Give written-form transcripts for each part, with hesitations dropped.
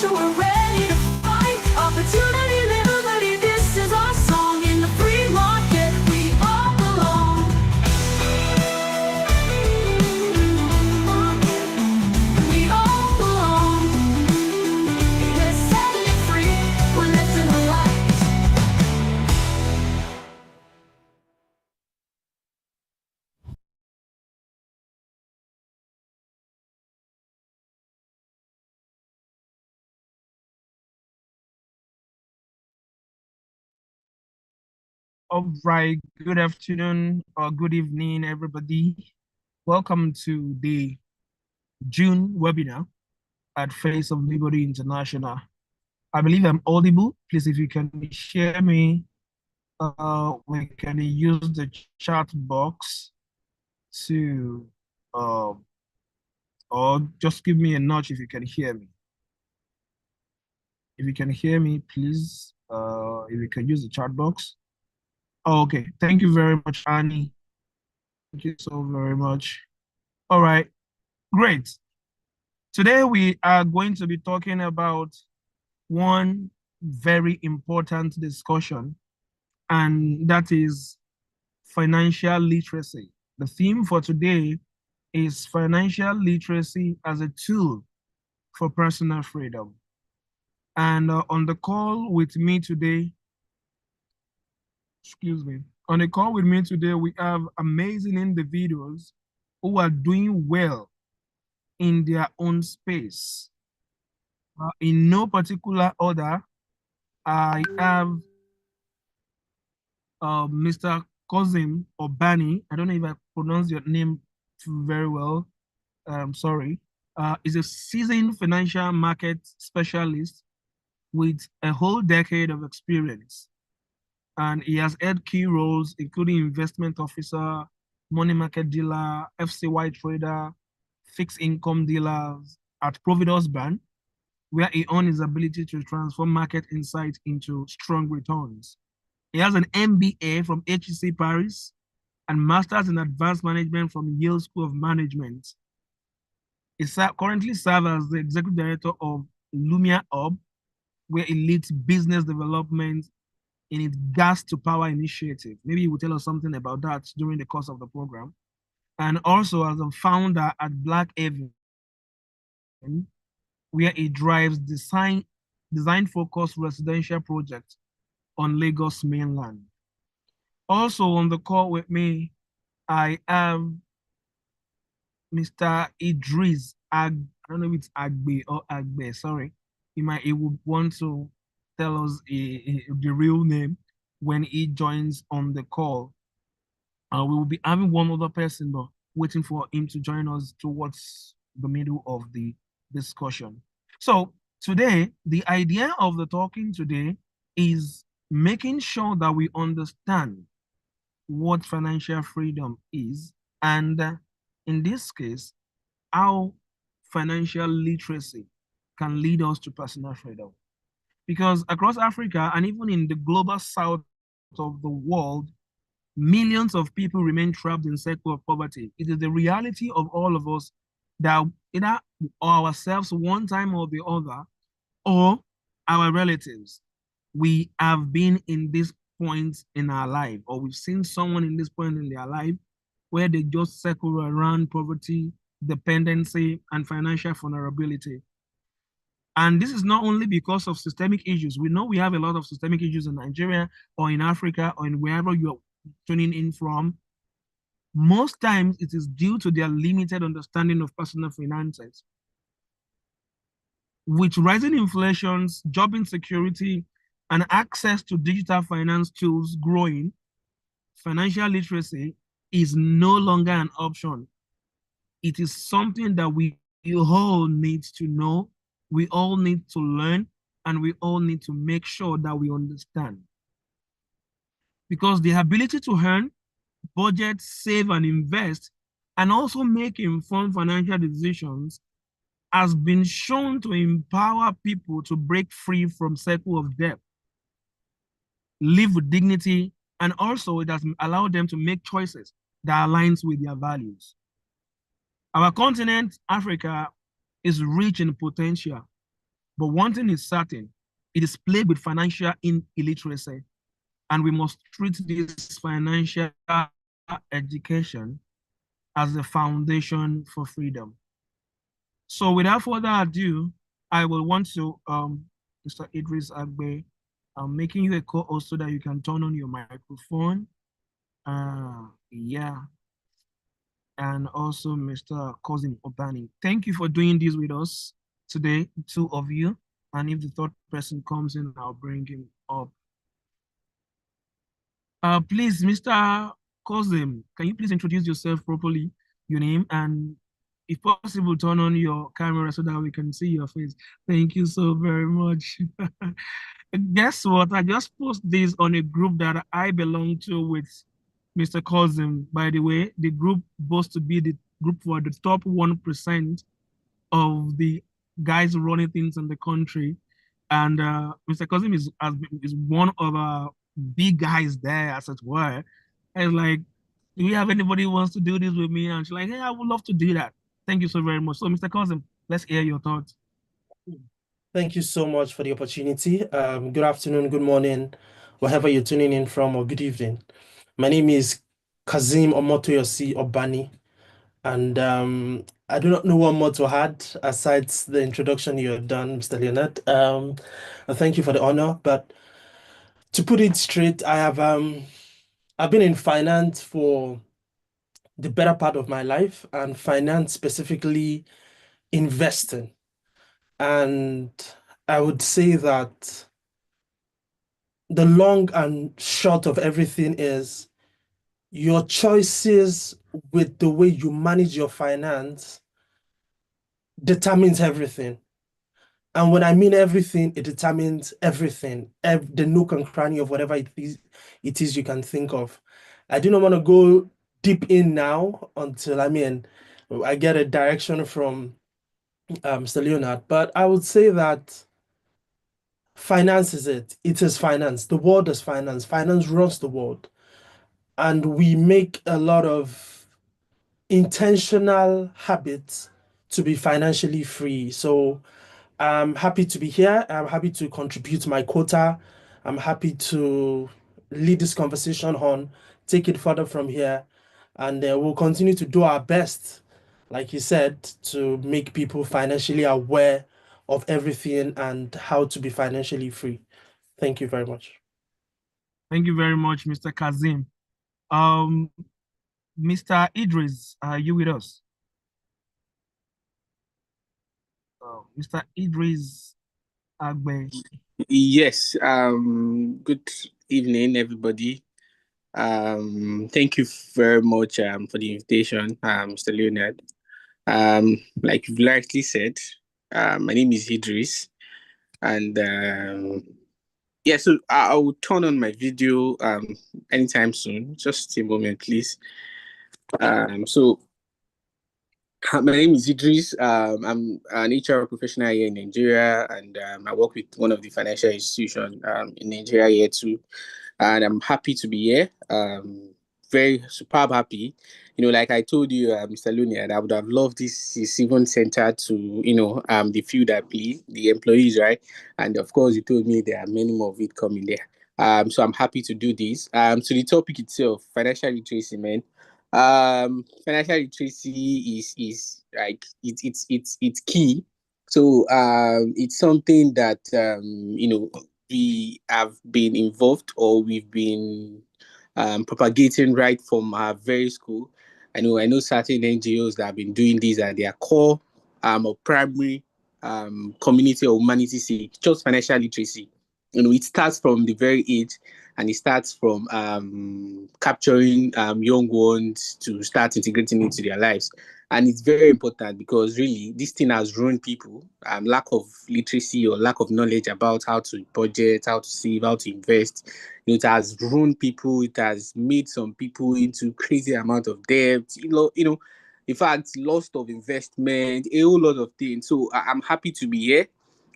future we're ready to fight. Opportunity, liberty, this is our song. In the free market, we all belong. We all belong. Let's set it free. We're lifting the light. All right, good afternoon or good evening, everybody. Welcome to the June webinar at Face of Liberty International. I believe I'm audible. Please, if you can share me, we can use the chat box to, or just give me a nudge if you can hear me. If you can hear me, please, if you can use the chat box. Oh, okay, thank you very much, Annie. Thank you so very much. All right, great. Today we are going to be talking about one very important discussion, and that is financial literacy. The theme for today is financial literacy as a tool for personal freedom. And on the call with me today, on the call with me today, we have amazing individuals who are doing well in their own space. In no particular order, I have Mr. Kouam or Bani. I don't know if I pronounced your name very well. Sorry. Is a seasoned financial market specialist with a whole decade of experience. And he has held key roles, including investment officer, money market dealer, FCY trader, fixed income dealers at Providence Bank, where he honed his ability to transform market insight into strong returns. He has an MBA from HEC Paris and Masters in Advanced Management from Yale School of Management. He currently serves as the Executive Director of Lumia Hub, where he leads business development in its gas to power initiative. Maybe he will tell us something about that during the course of the program. And also as a founder at Black Haven, where he drives design-focused residential projects on Lagos mainland. Also on the call with me, I have Mr. Idris I don't know if it's Agbe or Agbe, sorry. He would want to tell us the real name when he joins on the call. We will be having one other person, but waiting for him to join us towards the middle of the discussion. So today, the idea of the talking today is making sure that we understand what financial freedom is, and in this case, how financial literacy can lead us to personal freedom. Because across Africa and even in the global south of the world, millions of people remain trapped in cycle of poverty. It is the reality of all of us that either ourselves one time or the other, or our relatives, we have been in this point in our life, or we've seen someone in this point in their life where they just circle around poverty, dependency, and financial vulnerability. And this is not only because of systemic issues. We know we have a lot of systemic issues in Nigeria or in Africa or in wherever you're tuning in from. Most times it is due to their limited understanding of personal finances. With rising inflations, job insecurity, and access to digital finance tools growing, financial literacy is no longer an option. It is something that we all need to know, we all need to learn, and we all need to make sure that we understand. Because the ability to earn, budget, save, and invest, and also make informed financial decisions has been shown to empower people to break free from cycle of debt, live with dignity, and also it has allowed them to make choices that aligns with their values. Our continent, Africa, is rich in potential, But one thing is certain, it is plagued with financial illiteracy, and we must treat this financial education as the foundation for freedom. So without further ado, I will want to, Mr. Idris Agbe, I'm making you a co-host so that you can turn on your microphone. Yeah, and also Mr. Cousin Obani. Thank you for doing this with us today, two of you. And if the third person comes in, I'll bring him up. Please, Mr. Cousin, can you please introduce yourself properly, your name, and if possible, turn on your camera so that we can see your face. Thank you so very much. Guess what? I just posted this on a group that I belong to with Mr. Cousin. By the way, the group boasts to be the group for the top 1% of the guys running things in the country. And Mr. Cousin is one of our big guys there, as it were. And like, do we have anybody who wants to do this with me? And she's like, hey, I would love to do that. Thank you so very much. So, Mr. Cousin, let's hear your thoughts. Thank you so much for the opportunity. Good afternoon, good morning, wherever you're tuning in from, or good evening. My name is Kazim Omotoyosi Obani, and I do not know what more to add aside the introduction you have done, Mr. Leonard. Thank you for the honor, but to put it straight, I've been in finance for the better part of my life, and finance specifically investing. And I would say that the long and short of everything is your choices with the way you manage your finance determines everything. And when I mean everything, it determines everything, the nook and cranny of whatever it is you can think of. I do not want to go deep in now until I get a direction from Mr. Leonard, but I would say that finance is it. It is finance. The world is finance. Finance runs the world. And we make a lot of intentional habits to be financially free. So I'm happy to be here. I'm happy to contribute my quota. I'm happy to lead this conversation on, take it further from here. And we'll continue to do our best, like you said, to make people financially aware of everything and how to be financially free. Thank you very much. Thank you very much, Mr. Kazim. Um, Mr. Idris, are you with us? Mr. Idris Agbe. Yes, good evening, everybody. Thank you very much for the invitation, Mr. Leonard. Like you've rightly said, my name is Idris, and yeah, so I will turn on my video anytime soon. Just a moment, please. So my name is Idris. I'm an HR professional here in Nigeria, and I work with one of the financial institutions in Nigeria here too. And I'm happy to be here. Very superb happy. Like I told you, Mr. Lunia, I would have loved this is even centered to, the field I play, the employees, right? And of course, you told me there are many more of it coming there. So I'm happy to do this. So the topic itself, financial literacy, man. Financial literacy is like it's key. So it's something that we have been involved or we've been propagating right from our very school. I know certain NGOs that have been doing this at their core or primary community or humanity sake, just financial literacy. It starts from the very age and it starts from capturing young ones to start integrating into their lives. And it's very important because really this thing has ruined people. Lack of literacy or lack of knowledge about how to budget, how to save, how to invest. It has ruined people. It has made some people into crazy amount of debt. In fact, loss of investment, a whole lot of things. So I'm happy to be here.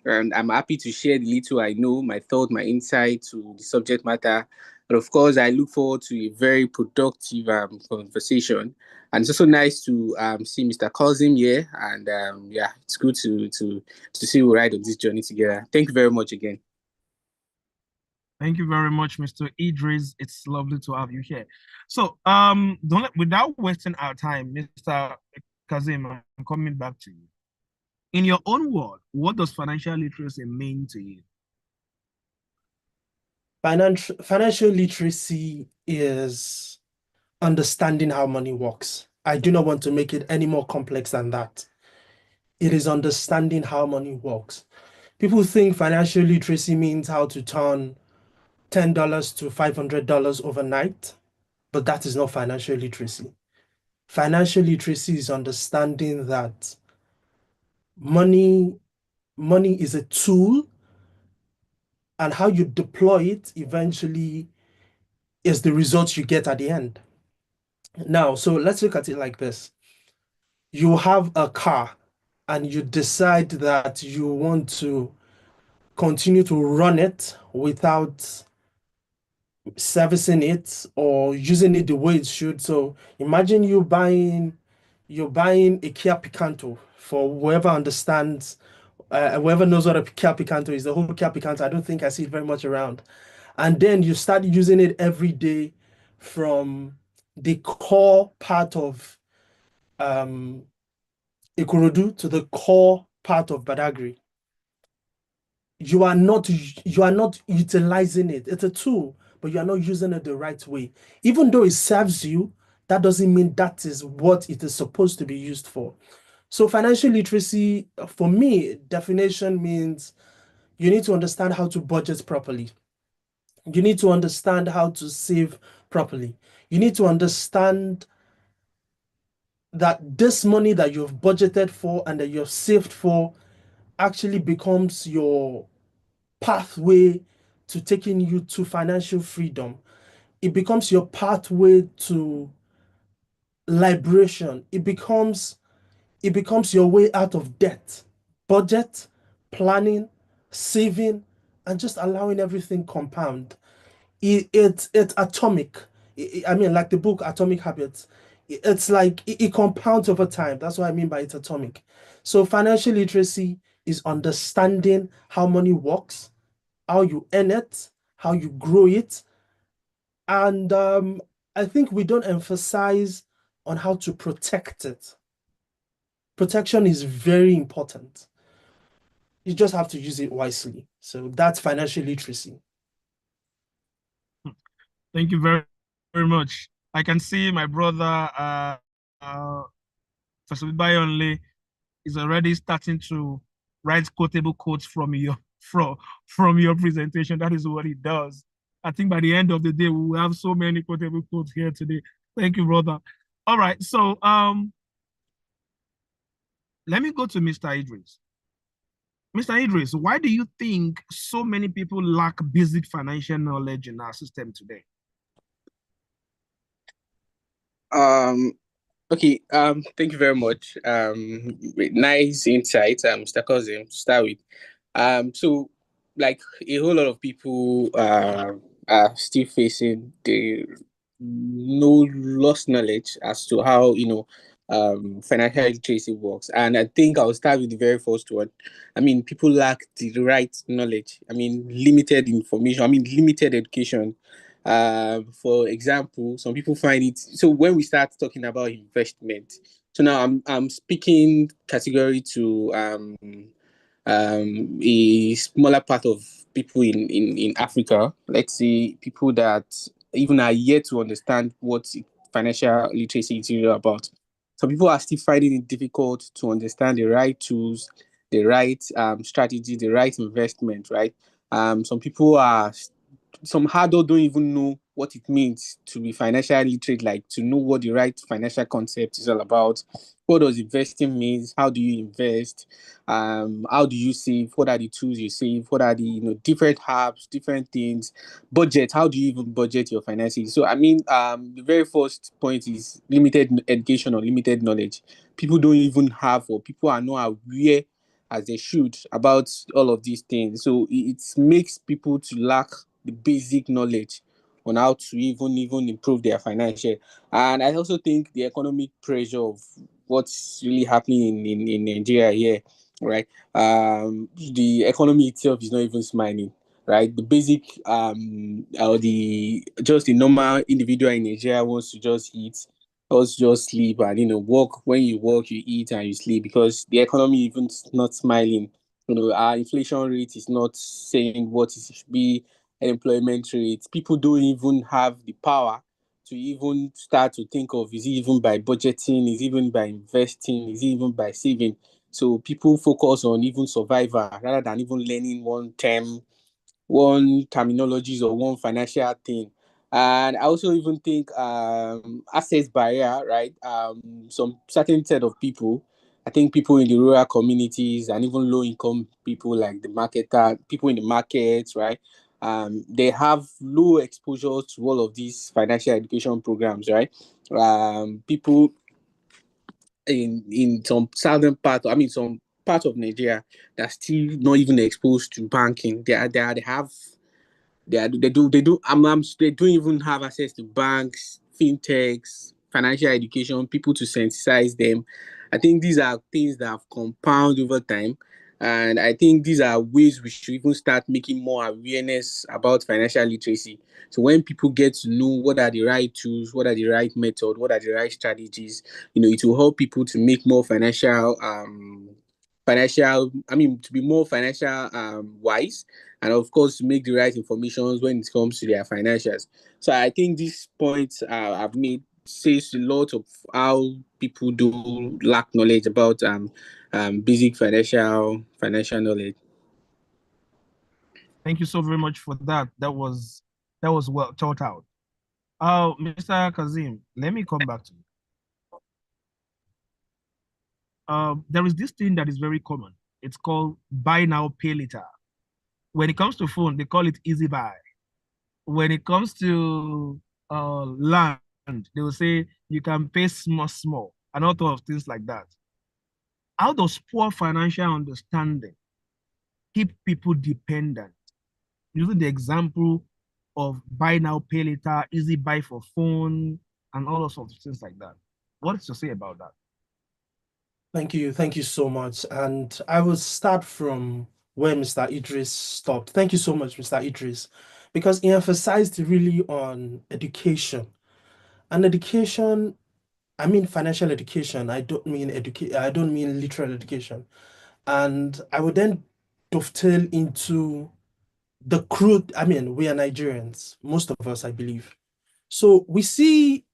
And I'm happy to share the little I know, my thought, my insight to the subject matter. But of course, I look forward to a very productive conversation. And it's also nice to see Mr. Kouam here. And yeah, it's good to see we ride on this journey together. Thank you very much again. Thank you very much, Mr. Idris. It's lovely to have you here. So, without wasting our time, Mr. Kouam, I'm coming back to you. In your own word, what does financial literacy mean to you? Financial literacy is understanding how money works. I do not want to make it any more complex than that. It is understanding how money works. People think financial literacy means how to turn $10 to $500 overnight, but that is not financial literacy. Financial literacy is understanding that money is a tool, and how you deploy it eventually is the results you get at the end. Now, so let's look at it like this. You have a car and you decide that you want to continue to run it without servicing it or using it the way it should. So imagine you're buying a Kia Picanto. For whoever understands, whoever knows what a Kia Picanto is, the whole Kia Picanto, I don't think I see it very much around. And then you start using it every day from the core part of Ikorodu to the core part of Badagry. You are not utilizing it. It's a tool, but you are not using it the right way. Even though it serves you, that doesn't mean that is what it is supposed to be used for. So financial literacy, for me, definition means you need to understand how to budget properly. You need to understand how to save properly. You need to understand that this money that you've budgeted for and that you've saved for actually becomes your pathway to taking you to financial freedom. It becomes your pathway to liberation. It becomes your way out of debt. Budget, planning, saving, and just allowing everything compound. It's atomic. I mean, like the book Atomic Habits. It's like it compounds over time. That's what I mean by it's atomic. So financial literacy is understanding how money works, how you earn it, how you grow it. And I think we don't emphasize on how to protect it. Protection is very important. You just have to use it wisely. So that's financial literacy. Thank you very, very much. I can see my brother, uh, Professor Bayonle, is already starting to write quotable quotes from your presentation. That is what he does. I think by the end of the day, we will have so many quotable quotes here today. Thank you, brother. All right, so let me go to Mr. Idris. Mr. Idris, why do you think so many people lack basic financial knowledge in our system today? Okay, thank you very much. Nice insight, Mr. Kouam, to start with. So like a whole lot of people are still facing the no lost knowledge as to how financial literacy works. And I think I'll start with the very first one. I mean, people lack the right knowledge. I mean, limited information. I mean, limited education. For example, some people find it. So when we start talking about investment, so now I'm speaking category to a smaller part of people in Africa. Let's say people that even are yet to understand what financial literacy is really about. Some people are still finding it difficult to understand the right tools, the right strategy, the right investment, right? Some people are some hardcore don't even know what it means to be financially literate, like to know what the right financial concept is all about. What does investing means? How do you invest? How do you save? What are the tools you save? What are the different apps, different things? Budget. How do you even budget your finances? So I mean, the very first point is limited education or limited knowledge. People don't even have, or people are not aware as they should about all of these things. So it makes people to lack the basic knowledge on how to even improve their financial. And I also think the economic pressure of what's really happening in Nigeria here, right? The economy itself is not even smiling, right? The basic or the just the normal individual in Nigeria wants to just eat, wants to just sleep, and work. When you work, you eat and you sleep, because the economy even not smiling. Our inflation rate is not saying what it should be. Employment rate, people don't even have the power to even start to think of, is it even by budgeting, is it even by investing, is it even by saving. So people focus on even survival rather than even learning one terminologies or one financial thing. And I also even think access barrier, right? Some certain set of people, I think people in the rural communities and even low income people, like the marketer, people in the markets, right? They have low exposure to all of these financial education programs, right? People in some southern part, I mean some part of Nigeria, that's still not even exposed to banking. They have they do they don't even have access to banks, fintechs, financial education, people to sensitize them. I think these are things that have compounded over time. And I think these are ways we should even start making more awareness about financial literacy. So when people get to know what are the right tools, what are the right method, what are the right strategies, it will help people to make more I mean, to be more financial wise, and of course to make the right informations when it comes to their financials. So I think this point I've made says a lot of how people do lack knowledge about basic financial knowledge. Thank you so very much for that. That was well thought out. Mr. Kazim, let me come back to you. There is this thing that is very common. It's called buy now, pay later. When it comes to phone, they call it easy buy. When it comes to land, they will say you can pay small, small, and all sorts of things like that. How does poor financial understanding keep people dependent? Using the example of buy now, pay later, easy buy for phone, and all sorts of things like that. What's to say about that? Thank you so much. And I will start from where Mr. Idris stopped. Thank you so much, Mr. Idris, because he emphasized really on education. And education, I mean financial education. I don't mean literal education. And I would then dovetail into the crude. I mean, we are Nigerians, most of us, I believe. So we see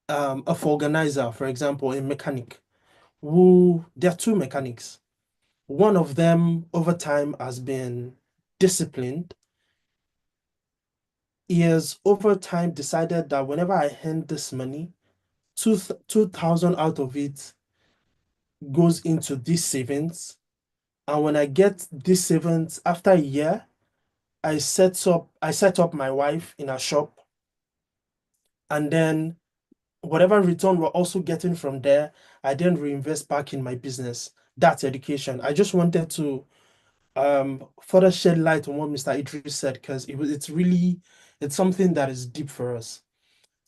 a organizer, for example, a mechanic, who there are two mechanics. One of them over time has been disciplined. He has over time decided that whenever I earn this money, 2,000 out of it goes into these savings. And when I get these savings after a year, I set up my wife in a shop, and then whatever return we're also getting from there, I then reinvest back in my business. That's education. I just wanted to further shed light on what Mr. Idris said, because it's something that is deep for us.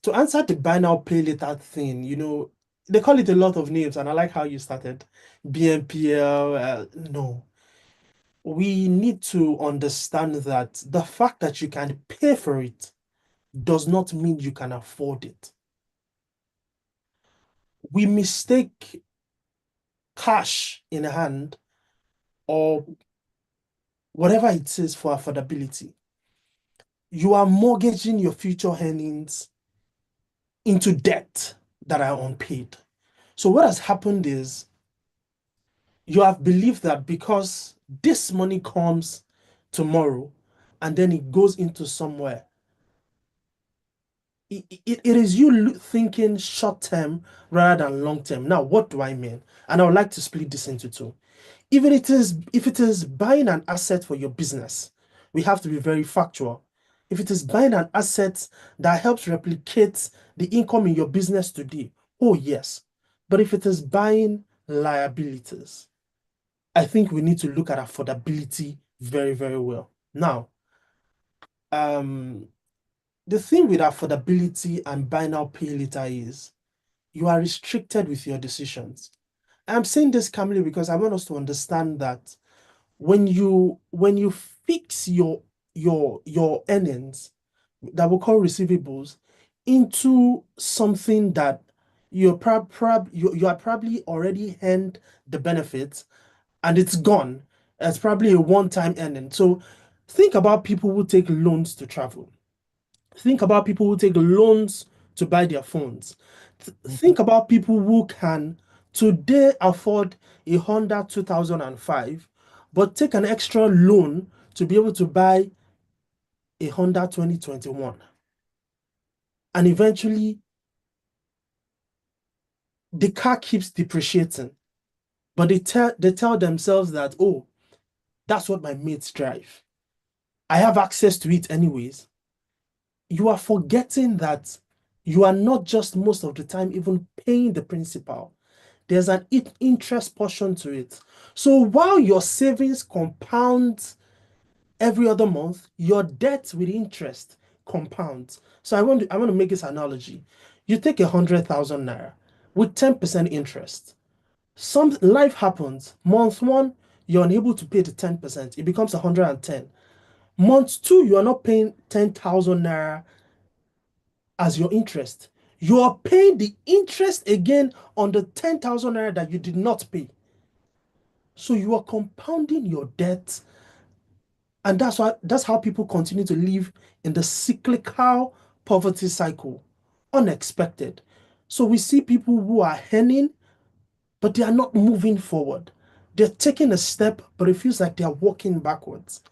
To answer the buy now pay later thing, they call it a lot of names, and I like how you started. BNPL, no. We need to understand that the fact that you can pay for it does not mean you can afford it. We mistake cash in hand or whatever it is for affordability. You are mortgaging your future earnings into debt that are unpaid. So what has happened is you have believed that because this money comes tomorrow and then it goes into somewhere, it is you thinking short term rather than long term. Now, what do I mean? And I would like to split this into two. If it is buying an asset for your business, we have to be very factual. If it is buying an asset that helps replicate the income in your business today, oh yes. But if it is buying liabilities, I think we need to look at affordability very, very well. Now, um, the thing with affordability and buy now, pay later is you are restricted with your decisions. I'm saying this calmly because I want us to understand that when you fix your earnings that we call receivables into something that you are probably already earned the benefits and it's gone. It's probably a one-time earning. So think about people who take loans to travel. Think about people who take loans to buy their phones. Mhm. Think about people who can today afford a Honda 2005, but take an extra loan to be able to buy a Honda 2021. And eventually, the car keeps depreciating, but they tell themselves that, oh, that's what my mates drive. I have access to it anyways. You are forgetting that you are not just most of the time even paying the principal. There's an interest portion to it. So while your savings compounds every other month, your debt with interest compounds. So I want to make this analogy. You take 100,000 naira with 10% interest. Some life happens. Month one, you're unable to pay the 10%. It becomes 110. Month two, you are not paying 10,000 naira as your interest. You are paying the interest again on the 10,000 naira that you did not pay. So you are compounding your debt, and that's how people continue to live in the cyclical poverty cycle, unexpected. So we see people who are earning, but they are not moving forward. They're taking a step, but it feels like they are walking backwards.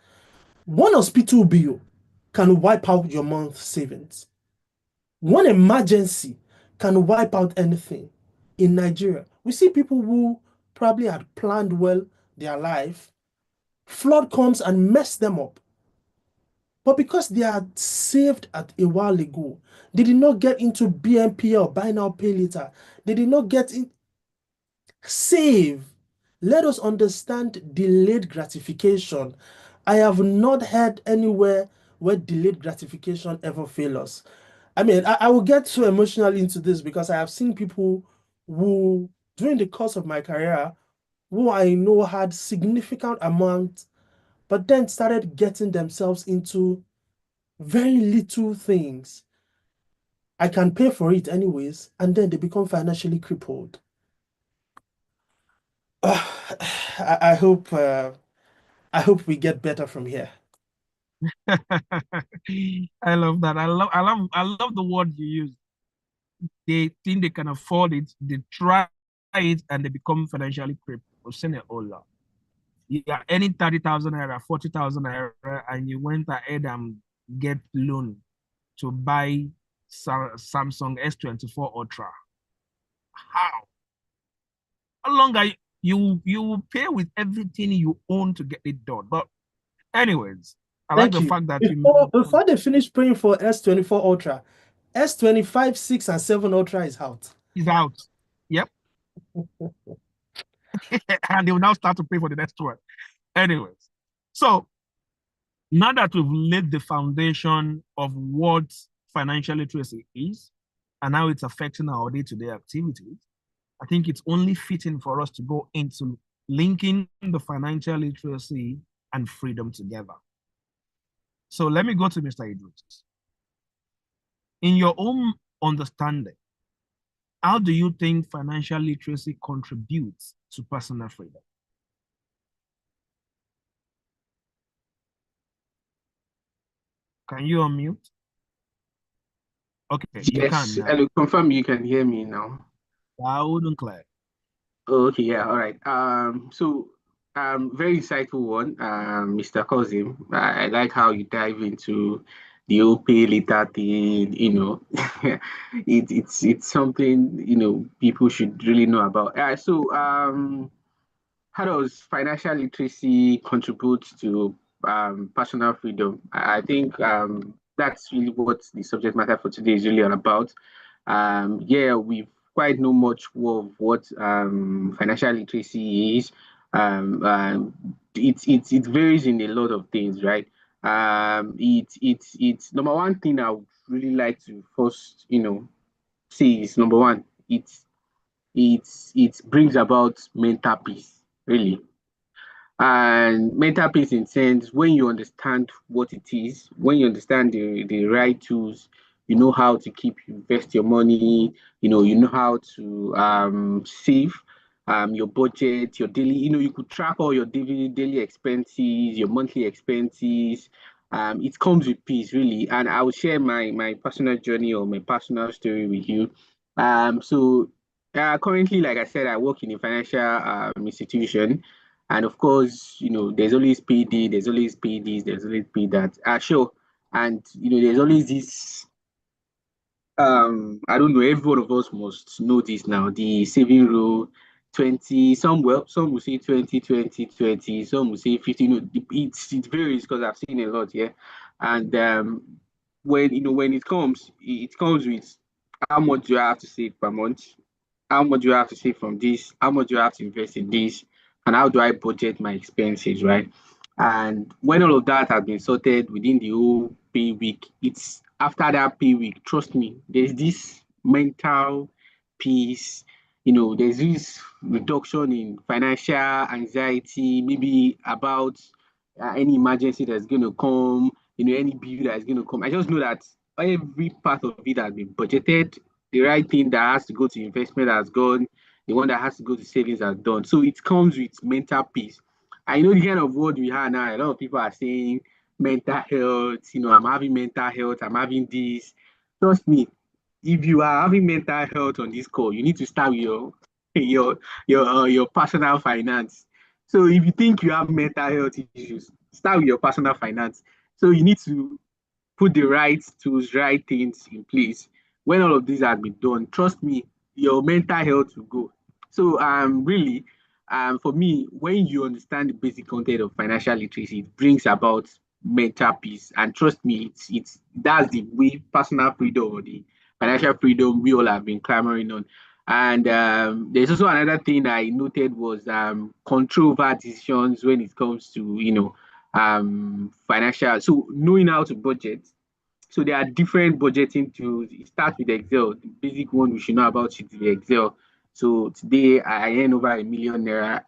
One hospital bill can wipe out your month savings. One emergency can wipe out anything. In Nigeria, we see people who probably had planned well their life, flood comes and mess them up. But because they had saved at a while ago, they did not get into BNP or buy now, pay later. They did not get in save. Let us understand delayed gratification. I have not heard anywhere where delayed gratification ever fail us. I mean, I will get so emotional into this because I have seen people who, during the course of my career, who I know had significant amount, but then started getting themselves into very little things. I can pay for it anyways, and then they become financially crippled. I hope I hope we get better from here. I love that. I love the word you use. They think they can afford it, they try it, and they become financially crippled. Send it all out. You are earning 30,000 naira, 40,000 naira, and you went ahead and get loan to buy Samsung S24 Ultra. How? How long are you will pay with everything you own to get it done. But anyways, I like Thank the you. fact that you made Before they finish paying for S24 Ultra, S25, 6, and 7 Ultra is out. is out. Yep. And they will now start to pay for the next one. Anyways, so now that we've laid the foundation of what financial literacy is and how it's affecting our day-to-day activities, I think it's only fitting for us to go into linking the financial literacy and freedom together. So let me go to Mr. Idris. In your own understanding, how do you think financial literacy contributes to personal freedom? Can you unmute? Okay, you can Yes, now. I'll confirm you can hear me now. Loud and clear. Okay, yeah, all right. Very insightful one, Mr. Kozim. I like how you dive into the OP later thing, it's something, people should really know about. How does financial literacy contribute to personal freedom? I think that's really what the subject matter for today is really all about. Yeah, we've quite know much of what financial literacy is. It varies in a lot of things, right? It's number one thing I would really like to first, say is number one, it brings about mental peace, really. And mental peace in sense, when you understand what it is, when you understand the right tools, you know how to keep invest your money, you know how to save your budget, your daily, you could track all your daily expenses, your monthly expenses. It comes with peace, really. And I will share my personal journey or my personal story with you. Currently, like I said, I work in a financial institution. And of course, there's always payday, there's always pay this, there's always pay that. Sure. And there's always this I don't know, every one of us must know this now. The saving rule, 20, some will say 20, 20, 20, some will say 50. It varies because I've seen a lot, yeah. And when it comes with how much do I have to save per month, how much do I have to save from this, how much do I have to invest in this, and how do I budget my expenses, right? And when all of that has been sorted within the whole pay week, it's after that pay week, trust me, there's this mental peace, there's this reduction in financial anxiety, maybe about any emergency that's going to come, any bill that's going to come. I just know that every part of it has been budgeted. The right thing that has to go to investment has gone, the one that has to go to savings has done. So it comes with mental peace. I know the kind of word we have now. A lot of people are saying mental health. I'm having mental health. I'm having this. Trust me, if you are having mental health on this call, you need to start with your personal finance. So if you think you have mental health issues, start with your personal finance. So you need to put the right tools, right things in place. When all of these have been done, trust me, your mental health will go. So really, for me, when you understand the basic content of financial literacy, it brings about mental peace. And trust me, it's that's the way personal freedom or the financial freedom we all have been clamoring on. And there's also another thing I noted was control over decisions when it comes to financial. So knowing how to budget, so there are different budgeting tools. It starts with Excel. The basic one we should know about it is the Excel. So today I earn over a 1 million naira,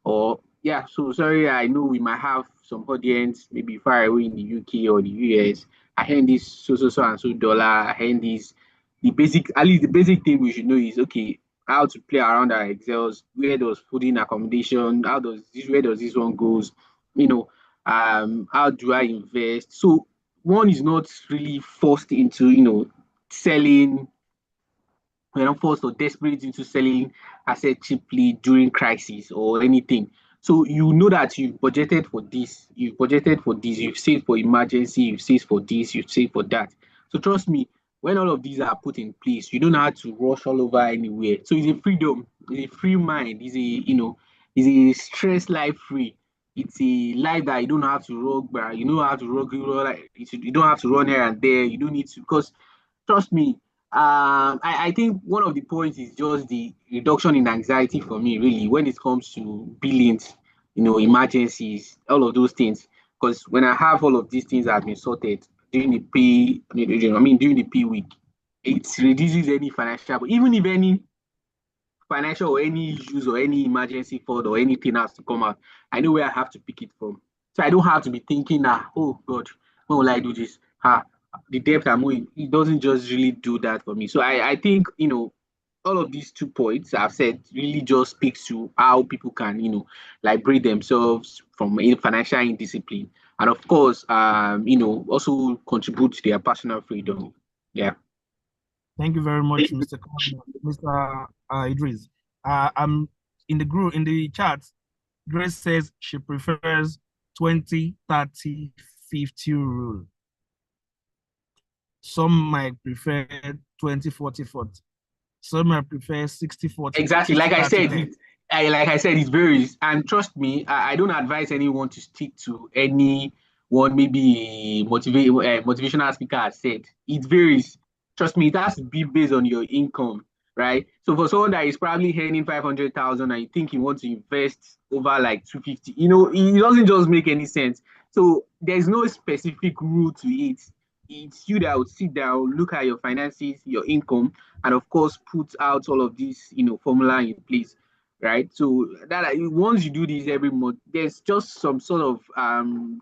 or yeah. So sorry, I know we might have some audience maybe far away in the UK or the US. I earn this so and so dollar. I earn this. At least the basic thing we should know is okay, how to play around our Excels. Where does food in accommodation? Where does this one goes? You know, how do I invest? So one is not really forced into selling, we're not forced or desperate into selling asset cheaply during crisis or anything. So you know that you've budgeted for this, you've saved for emergency, you've saved for this, you've saved for that. So trust me, when all of these are put in place, you don't have to rush all over anywhere. So it's a freedom, it's a free mind, it's a stress life free. It's a life that you don't have to run, but you know how to run, you don't have to run here and there. You don't need to, because trust me, I think one of the points is just the reduction in anxiety for me, really, when it comes to billings, emergencies, all of those things. Because when I have all of these things that have been sorted during the pay, I mean, during the pay week, it reduces any financial, even if any financial or any issues or any emergency fund or anything has to come out, I know where I have to pick it from. So I don't have to be thinking, oh God, when will I do this? The debt I'm owing, it doesn't just really do that for me. So I think, all of these 2 points I've said really just speaks to how people can, liberate themselves from financial indiscipline. And of course, also contribute to their personal freedom. Yeah. Thank you very much, Mr. Idris. I'm in the chat. Grace says she prefers 20, 30, 50 rule. Some might prefer 20, 40, 40. Some might prefer 60, 40, Exactly. 60, Like I 30, said, 10. it varies. And trust me, I don't advise anyone to stick to any one. Maybe motivational speaker has said it varies. Trust me, it has to be based on your income, right? So for someone that is probably earning 500,000 and you think you want to invest over like 250, it doesn't just make any sense. So there's no specific rule to it. It's you that would sit down, look at your finances, your income, and of course put out all of this, formula in place, right? So that once you do this every month, there's just some sort of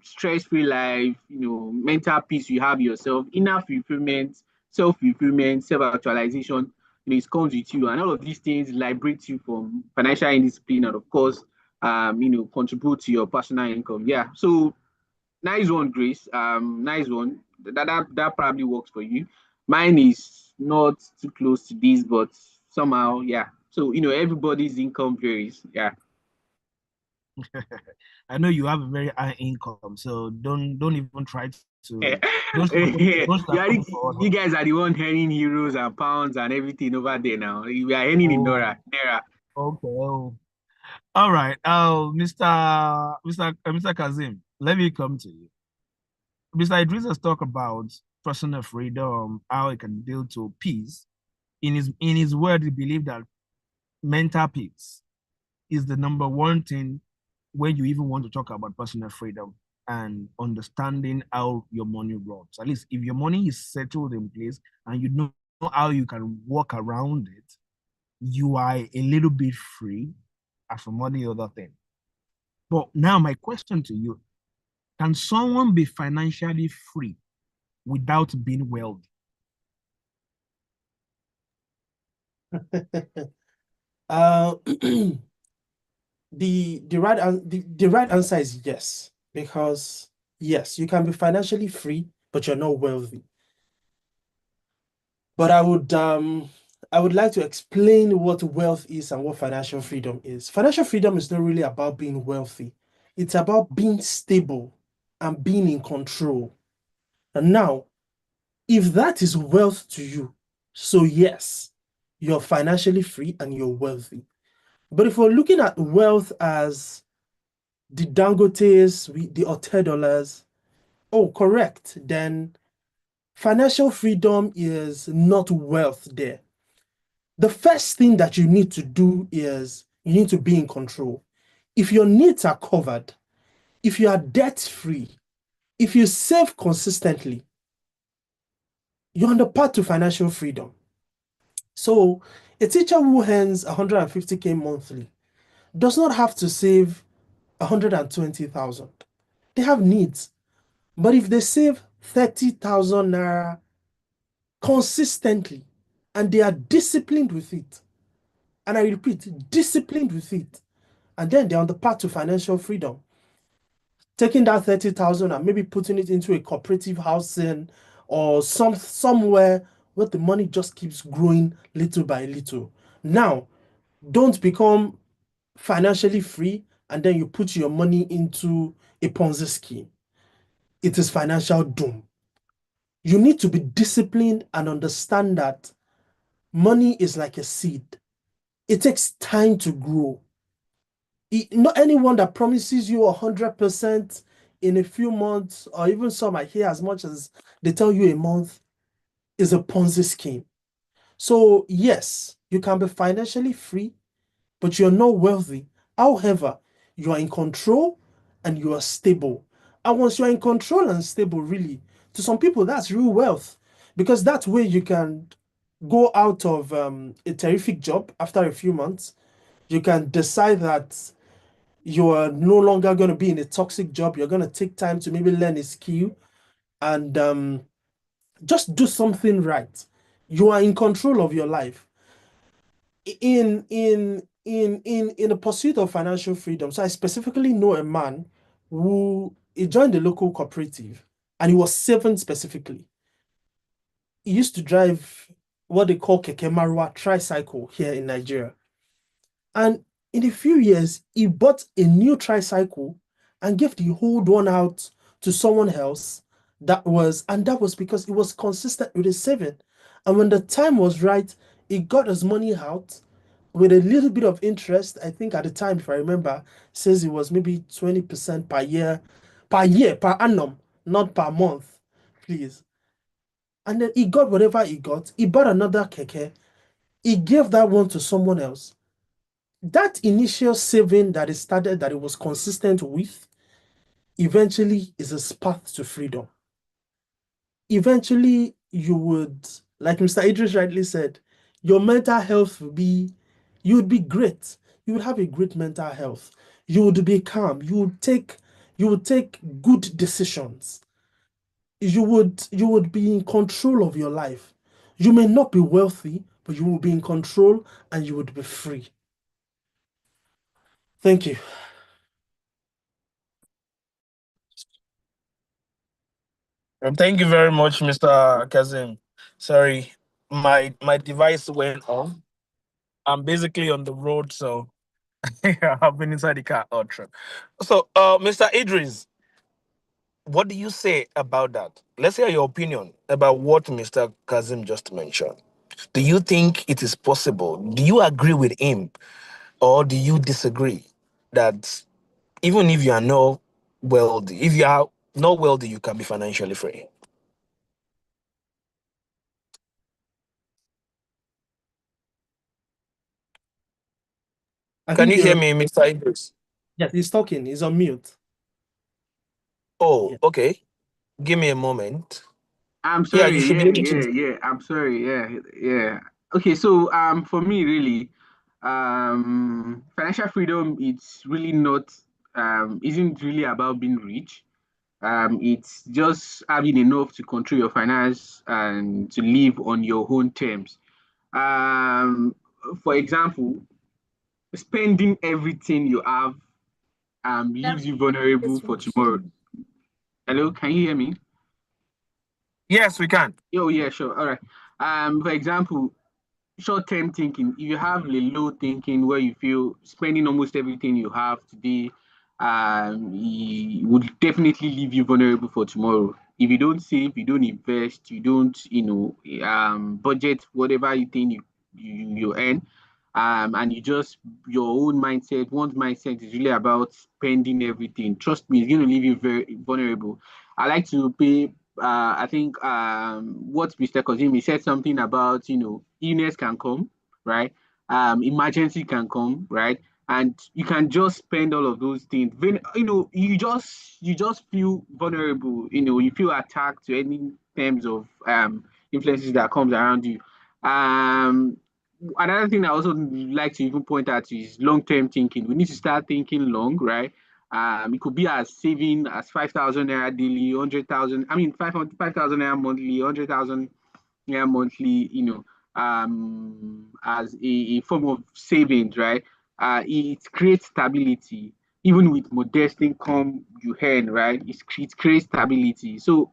stress-free life, mental peace you have yourself, inner fulfillment, self-fulfillment, self-actualization. It comes with you, and all of these things liberate you from financial indiscipline, and of course, contribute to your personal income. Yeah. So nice one, Grace. Nice one. That probably works for you. Mine is not too close to this, but somehow, yeah. So everybody's income varies. Yeah. I know you have a very high income, so don't even try to Yeah, don't you, are, sugarcoat it for you us. guys are the one earning euros and pounds and everything over there now. We are earning in Oh, Naira. okay. Oh. All right. Mr. Kazim, let me come to you. Mr. Idris has talked about personal freedom, how it can deal to peace. In his word, he believed that mental peace is the number one thing when you even want to talk about personal freedom and understanding how your money runs. At least if your money is settled in place and you know how you can walk around it, you are a little bit free as from all the other thing. But now my question to you, can someone be financially free without being wealthy? Uh, the right answer is yes, because yes, you can be financially free, but you're not wealthy. But I would like to explain what wealth is and what financial freedom is. Financial freedom is not really about being wealthy. It's about being stable and being in control. And now, if that is wealth to you, so yes, you're financially free and you're wealthy. But if we're looking at wealth as the Dangotes, the Otedolas, oh, correct, then financial freedom is not wealth there. The first thing that you need to do is you need to be in control. If your needs are covered, if you are debt free, if you save consistently, you're on the path to financial freedom. So, a teacher who earns 150K monthly does not have to save 120,000. They have needs. But if they save 30,000 naira consistently and they are disciplined with it, and I repeat, disciplined with it, and then they're on the path to financial freedom. Taking that 30,000 and maybe putting it into a cooperative housing or somewhere where the money just keeps growing little by little. Now, don't become financially free and then you put your money into a Ponzi scheme. It is financial doom. You need to be disciplined and understand that money is like a seed. It takes time to grow. Not anyone that promises you 100% in a few months, or even some I hear as much as they tell you a month, is a Ponzi scheme. So, yes, you can be financially free, but you're not wealthy. However, you are in control and you are stable. And once you're in control and stable, really, to some people, that's real wealth, because that way you can go out of a terrific job after a few months. You can decide that you are no longer going to be in a toxic job. You're going to take time to maybe learn a skill and just do something right. You are in control of your life. In the pursuit of financial freedom. So I specifically know a man who he joined the local cooperative and he was saving specifically. He used to drive what they call keke marwa tricycle here in Nigeria. And in a few years, he bought a new tricycle and gave the old one out to someone else. And that was because he was consistent with his saving. And when the time was right, he got his money out with a little bit of interest. I think at the time, if I remember, says it was maybe 20% per annum, not per month, please. And then he got whatever he got. He bought another keke. He gave that one to someone else. That initial saving that he started, that he was consistent with, eventually is a path to freedom. Eventually, you would, like Mr. Idris rightly said, your mental health you would be great. You would have a great mental health. You would be calm. You would take good decisions. You would be in control of your life. You may not be wealthy, but you will be in control and you would be free. Thank you. Thank you very much, Mr. Kazim. Sorry, my device went off. I'm basically on the road, so I've been inside the car all trip. So, Mr. Idris, what do you say about that? Let's hear your opinion about what Mr. Kazim just mentioned. Do you think it is possible? Do you agree with him, or do you disagree that even if you are not wealthy, if you are not wealthy, you can be financially free? I Can think you hear me, Mr. Idris? yes, he's talking, he's on mute. Oh, Yeah. okay. Give me a moment. I'm Yeah, you sorry. should be Yeah, able to. yeah, yeah. I'm sorry. Yeah, yeah. Okay, so for me, really, financial freedom, it's really not isn't really about being rich. It's just having enough to control your finance and to live on your own terms. Um, for example, spending everything you have leaves you vulnerable for tomorrow. Hello, can you hear me? Yes, we can. Oh, yeah, sure. All right. For example, short-term thinking. If you have a low thinking where you feel spending almost everything you have today, it would definitely leave you vulnerable for tomorrow. If you don't save, you don't invest, you don't, budget whatever you think you earn, and you just your own mindset. One's mindset is really about spending everything. Trust me, it's going to leave you very vulnerable. I like to pay I think what Mr. Kozimi said something about, illness can come, right? Emergency can come, right? And you can just spend all of those things. When, you just feel vulnerable, you feel attacked to any terms of influences that comes around you. Um, Another thing I also like to even point out is long-term thinking. We need to start thinking long, right? It could be as saving as 5,000 naira daily, 100,000. I mean, 5,000 naira monthly, 100,000 naira monthly. As a form of savings, right? It creates stability. Even with modest income you earn, right? It creates stability. So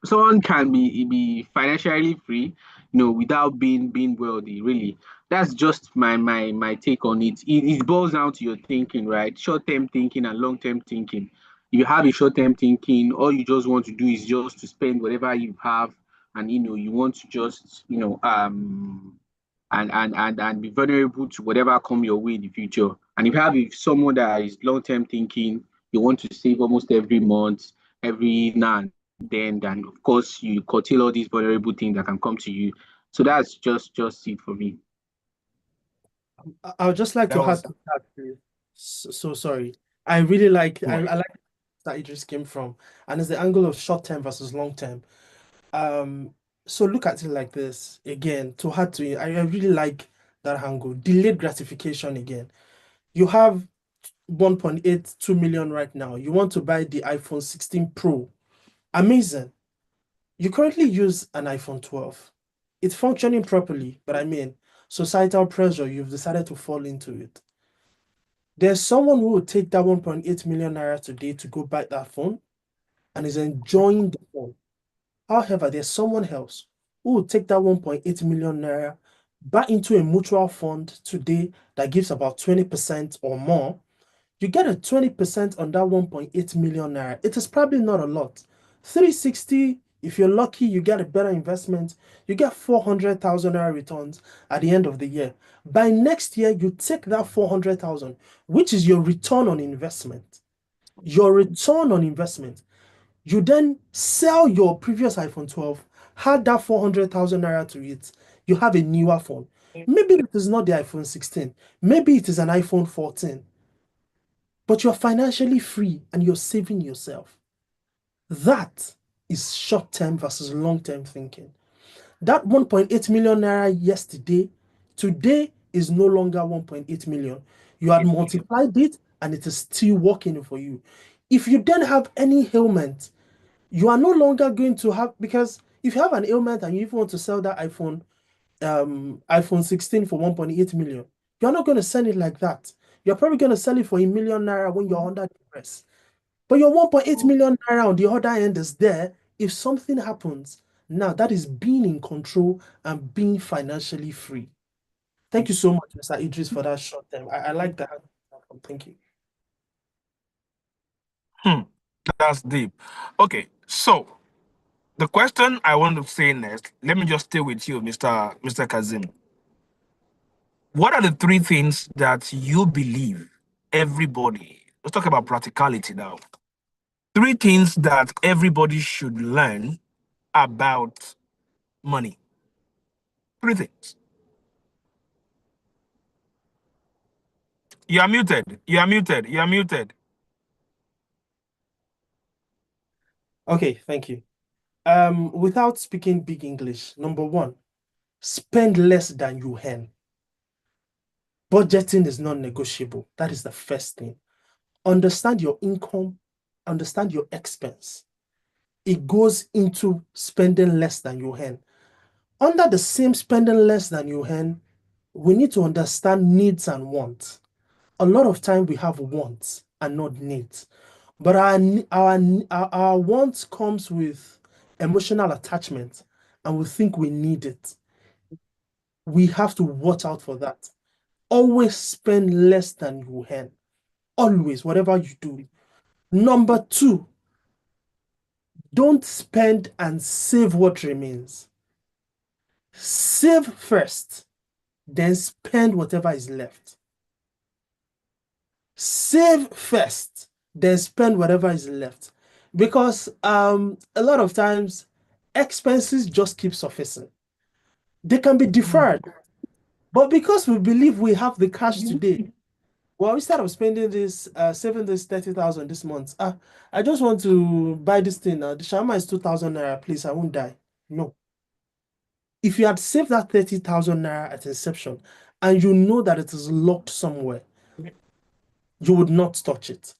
someone can be financially free, without being wealthy. Really, that's just my take on it. It boils down to your thinking, right? Short-term thinking and long-term thinking. If you have a short-term thinking, all you just want to do is just to spend whatever you have, and you want to just and be vulnerable to whatever come your way in the future. And if you have someone that is long-term thinking, you want to save almost every month, every now and then of course you curtail all these vulnerable things that can come to you. So that's just it for me. I would just like That to was add to that. So sorry. I really like I right. like that it just came from, and it's the angle of short term versus long term. Um, so look at it like this again. To add to it, I really like that angle. Delayed gratification again. You have 1.82 million right now. You want to buy the iPhone 16 Pro. Amazing. You currently use an iPhone 12. It's functioning properly, but I mean, societal pressure, you've decided to fall into it. There's someone who will take that 1.8 million naira today to go buy that phone and is enjoying the phone. However, there's someone else who will take that 1.8 million naira back into a mutual fund today that gives about 20% or more. You get a 20% on that 1.8 million naira. It is probably not a lot. 360, if you're lucky, you get a better investment. You get 400,000 naira returns at the end of the year. By next year, you take that 400,000, which is your return on investment. Your return on investment. You then sell your previous iPhone 12, add that 400,000 naira to it. You have a newer phone. Maybe it is not the iPhone 16. Maybe it is an iPhone 14. but you're financially free and you're saving yourself. That is short-term versus long-term thinking. That 1.8 million naira yesterday, today is no longer 1.8 million. You had multiplied it and it is still working for you. If you then have any ailment, you are no longer going to have, because if you have an ailment and you even want to sell that iPhone 16 for 1.8 million, you're not going to sell it like that. You're probably going to sell it for 1 million naira when you're under duress. But your 1.8 million naira on the other end is there. If something happens, now that is being in control and being financially free. Thank you so much, Mr. Idris, for that short term. I like that. Thank you. That's deep. Okay, so the question I want to say next, let me just stay with you, Mr. Kazim. What are the three things that you believe everybody, let's talk about practicality now. Three things that everybody should learn about money. Three things. You are muted. You are muted. You are muted. Okay, thank you. Without speaking big English, number one, spend less than you earn. Budgeting is non-negotiable. That is the first thing. Understand your income, understand your expense. It goes into spending less than you earn. Under the same spending less than you earn, we need to understand needs and wants. A lot of time we have wants and not needs. But our wants comes with emotional attachment and we think we need it. We have to watch out for that. Always spend less than you earn. Always, whatever you do. Number two, don't spend and save what remains. Save first, then spend whatever is left. Save first, then spend whatever is left. Because a lot of times expenses just keep surfacing. They can be deferred, but because we believe we have the cash today, well, instead of spending this, saving this 30,000 this month, I just want to buy this thing now. The shawarma is 2,000 naira, please, I won't die. No. If you had saved that 30,000 naira at inception and you know that it is locked somewhere, you would not touch it.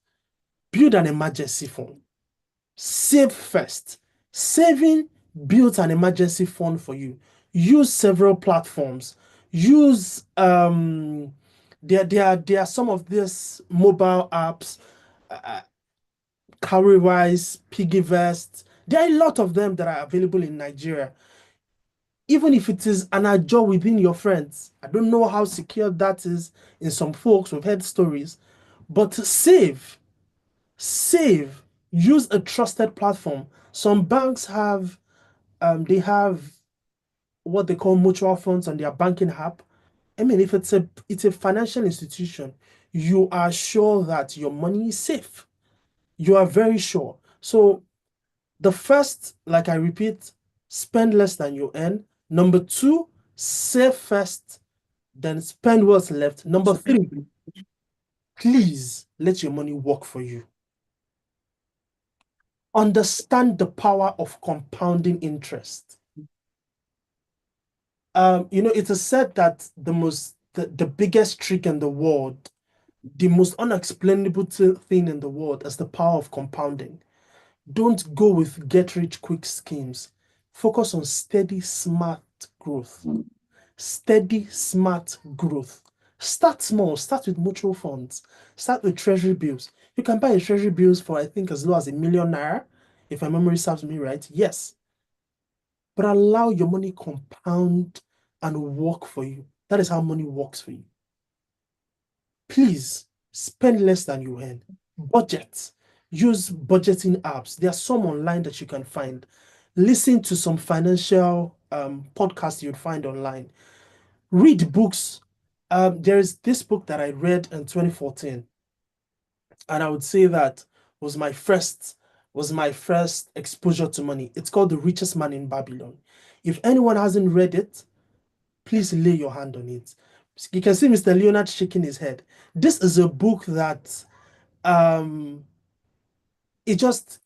Build an emergency fund. Save first. Saving builds an emergency fund for you. Use several platforms. Use there are some of these mobile apps, Cowrywise, Piggyvest. There are a lot of them that are available in Nigeria. Even if it is an ajo within your friends, I don't know how secure that is in some folks. We've heard stories, but save, use a trusted platform. Some banks have, they have what they call mutual funds on their banking app. I mean, if it's a financial institution, you are sure that your money is safe. You are very sure. So the first, like I repeat, spend less than you earn. Number two, save first, then spend what's left. Number three, please let your money work for you. Understand the power of compounding interest. It is said that the biggest trick in the world, the most unexplainable thing in the world is the power of compounding. Don't go with get rich quick schemes. Focus on steady, smart growth. Steady, smart growth. Start small. Start with mutual funds. Start with treasury bills. You can buy a treasury bills for, I think, as low as 1 million naira, if my memory serves me right. Yes. But allow your money compound and work for you. That is how money works for you. Please spend less than you earn. Budget. Use budgeting apps. There are some online that you can find. Listen to some financial podcasts you'd find online. Read books. There is this book that I read in 2014, and I would say that was my first exposure to money. It's called The Richest Man in Babylon. If anyone hasn't read it, please lay your hand on it. You can see Mr. Leonard shaking his head. This is a book that um it just,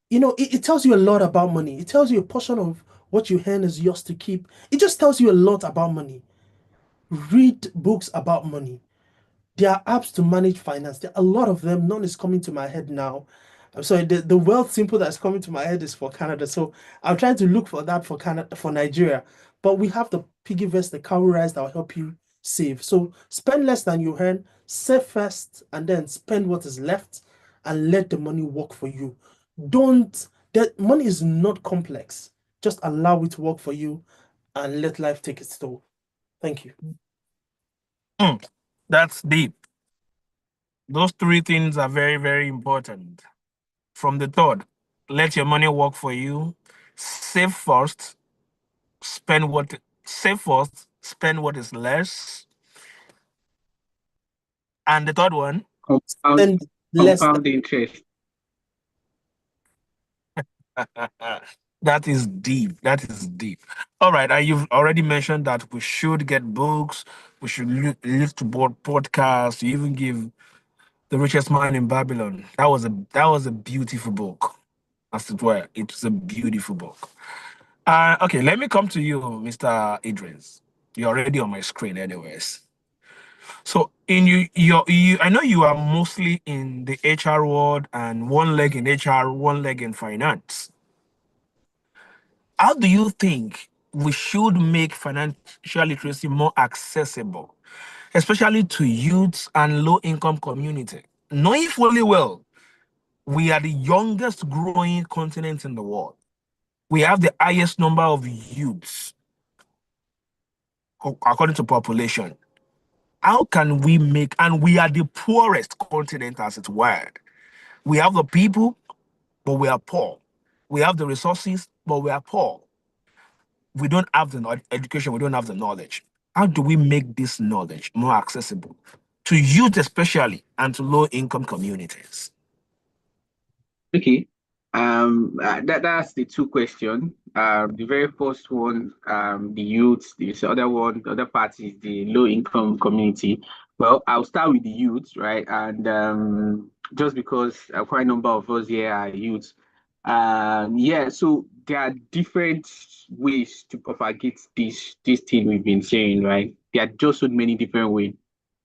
it tells you a lot about money. It tells you a portion of what you earn is yours to keep. It just tells you a lot about money. Read books about money. There are apps to manage finance. There are a lot of them. None is coming to my head now. I'm sorry, the Wealth Simple that's coming to my head is for Canada. So I'm trying to look for that for Canada, for Nigeria. But we have the piggy vest, the cowrie rice that will help you save. So spend less than you earn, save first, and then spend what is left and let the money work for you. Don't that money is not complex. Just allow it to work for you and let life take its toll. Thank you. That's deep. Those three things are very, very important. From the third, let your money work for you. Save first, spend what save first, spend what is less. And the third one, Compound, Spend less. compound interest. that is deep. That is deep. All right. And you've already mentioned that we should get books, we should look to board podcasts, you even give The Richest Man in Babylon. That was a beautiful book, as it were. It was a beautiful book. Okay, let me come to you, Mr. Idris. You're already on my screen, anyways. So, I know you are mostly in the HR world and one leg in HR, one leg in finance. How do you think we should make financial literacy more accessible, especially to youths and low-income community? Knowing fully well, we are the youngest growing continent in the world. We have the highest number of youths according to population. How can we make, and we are the poorest continent as it were. We have the people, but we are poor. We have the resources, but we are poor. We don't have the education, we don't have the knowledge. How do we make this knowledge more accessible to youth especially and to low income communities? Okay. That's the two question. The very first one, the youth. The other one, the other part is the low income community. Well, I'll start with the youth, right? And just because quite a number of us here are youth, yeah. So there are different ways to propagate this thing we've been saying, right? There are just so many different ways.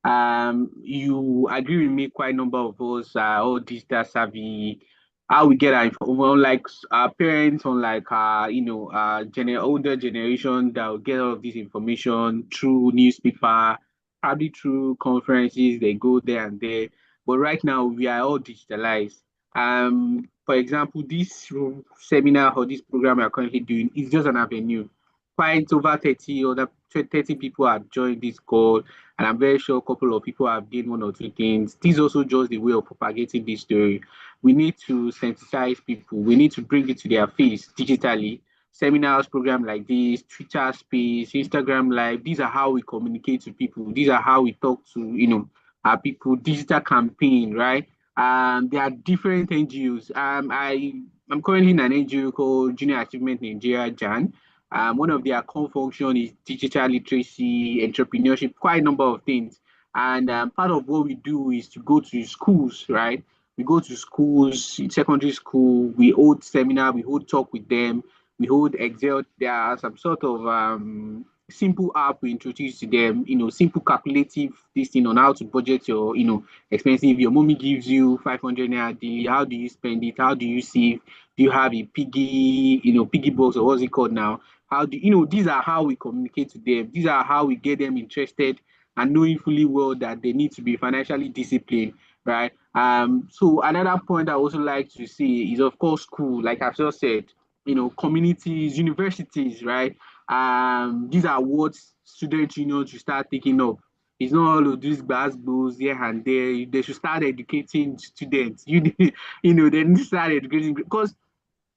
You agree with me, quite a number of us are all digital savvy. How we get our info, unlike our parents, unlike older generation that will get all of this information through newspaper, probably through conferences, they go there and there. But right now we are all digitalized. For example, this seminar or this program we are currently doing is just an avenue. Quite over 30 people have joined this call, and I'm very sure a couple of people have gained one or two things. This is also just the way of propagating this story. We need to sensitize people. We need to bring it to their face digitally. Seminars, program like this, Twitter Space, Instagram Live. These are how we communicate to people. These are how we talk to our people. Digital campaign, right? There are different NGOs. I'm currently in an NGO called Junior Achievement Nigeria (JAN). One of their core function is digital literacy, entrepreneurship, quite a number of things. And part of what we do is to go to schools, right? We go to schools, in secondary school, we hold seminar, we hold talk with them, we hold Excel. There are some sort of simple app we introduce to them, simple calculative this thing on how to budget your, expenses. If your mommy gives you 500 naira daily, how do you spend it? How do you save? Do you have a piggy, piggy box, or what's it called now? How do these are how we communicate to them. These are how we get them interested and knowing fully well that they need to be financially disciplined, right? So another point I also like to see is, of course, school, like I've just said, communities, universities, right? These are what student unions should start taking up. It's not all of these basketballs here and there. They should start educating students. They need to start educating because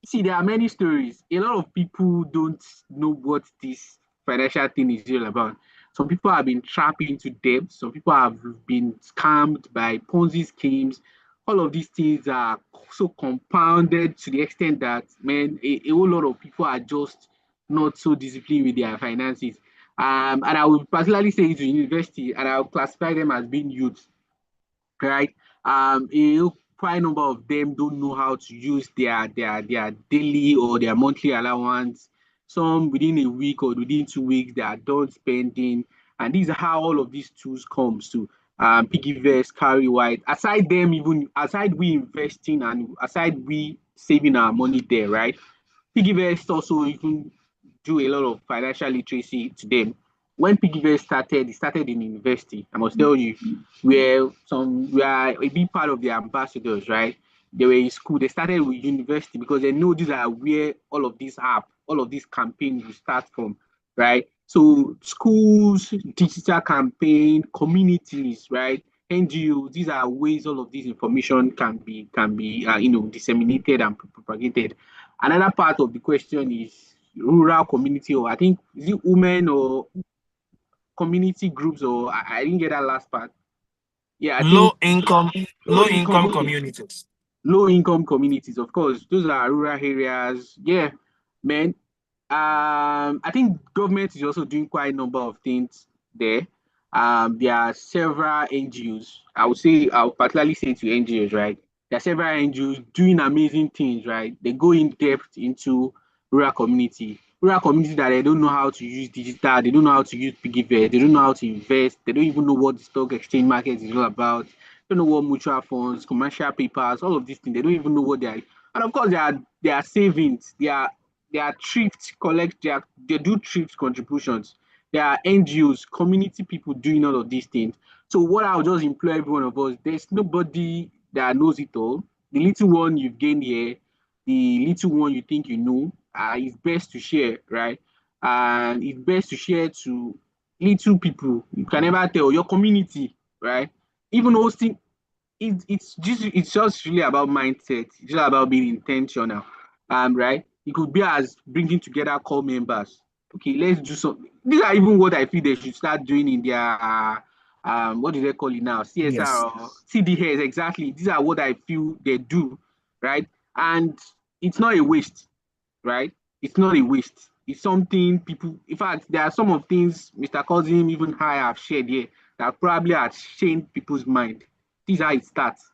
see, there are many stories. A lot of people don't know what this financial thing is all about. Some people have been trapped into debt. Some people have been scammed by Ponzi schemes. All of these things are so compounded to the extent that, man, a whole lot of people are just not so disciplined with their finances. And I would particularly say it to university, and I'll classify them as being youth, right? quite a number of them don't know how to use their daily or their monthly allowance. Some within a week or within 2 weeks, they are done spending. And these are how all of these tools comes to Piggyvest, Carry White. Aside them, even aside we investing and aside we saving our money there, right? Piggyvest also even do a lot of financial literacy to them. When Piggyvest started, it started in university. I must tell you, we are a big part of the ambassadors, right? They were in school. They started with university because they know these are where all of these all of these campaigns will start from, right? So schools, digital campaign, communities, right? NGOs, these are ways all of this information can be disseminated and propagated. Another part of the question is rural community, or I think is it women or community groups, or I didn't get that last part. Yeah, I think Low income, low low income, income okay, communities. low income communities, of course, those are rural areas. Yeah, man. I think government is also doing quite a number of things there. There are several NGOs. I'll particularly say to NGOs, right? There are several NGOs doing amazing things, right? They go in depth into rural community that they don't know how to use digital, they don't know how to use piggyvest, they don't know how to invest, they don't even know what the stock exchange market is all about, they don't know what mutual funds, commercial papers, all of these things. They don't even know what they are. And of course, they are savings, they are thrift collect, they do thrift contributions. There are NGOs, community people doing all of these things. So what I'll just implore every one of us, there's nobody that knows it all. The little one you've gained here, the little one you think you know, it's best to share, right? And it's best to share to little people. You can never tell your community, right? Even hosting, it's just really about mindset. It's just about being intentional, right? It could be as bringing together core members. Okay, let's do something. These are even what I feel they should start doing in their what do they call it now, CSR Yes. or CDHs. Exactly, these are what I feel they do, right? And it's not a waste, right? It's not a waste. It's something people, in fact, there are some of things Mr. Cousin, even I have shared here that probably have changed people's mind. This is how it starts,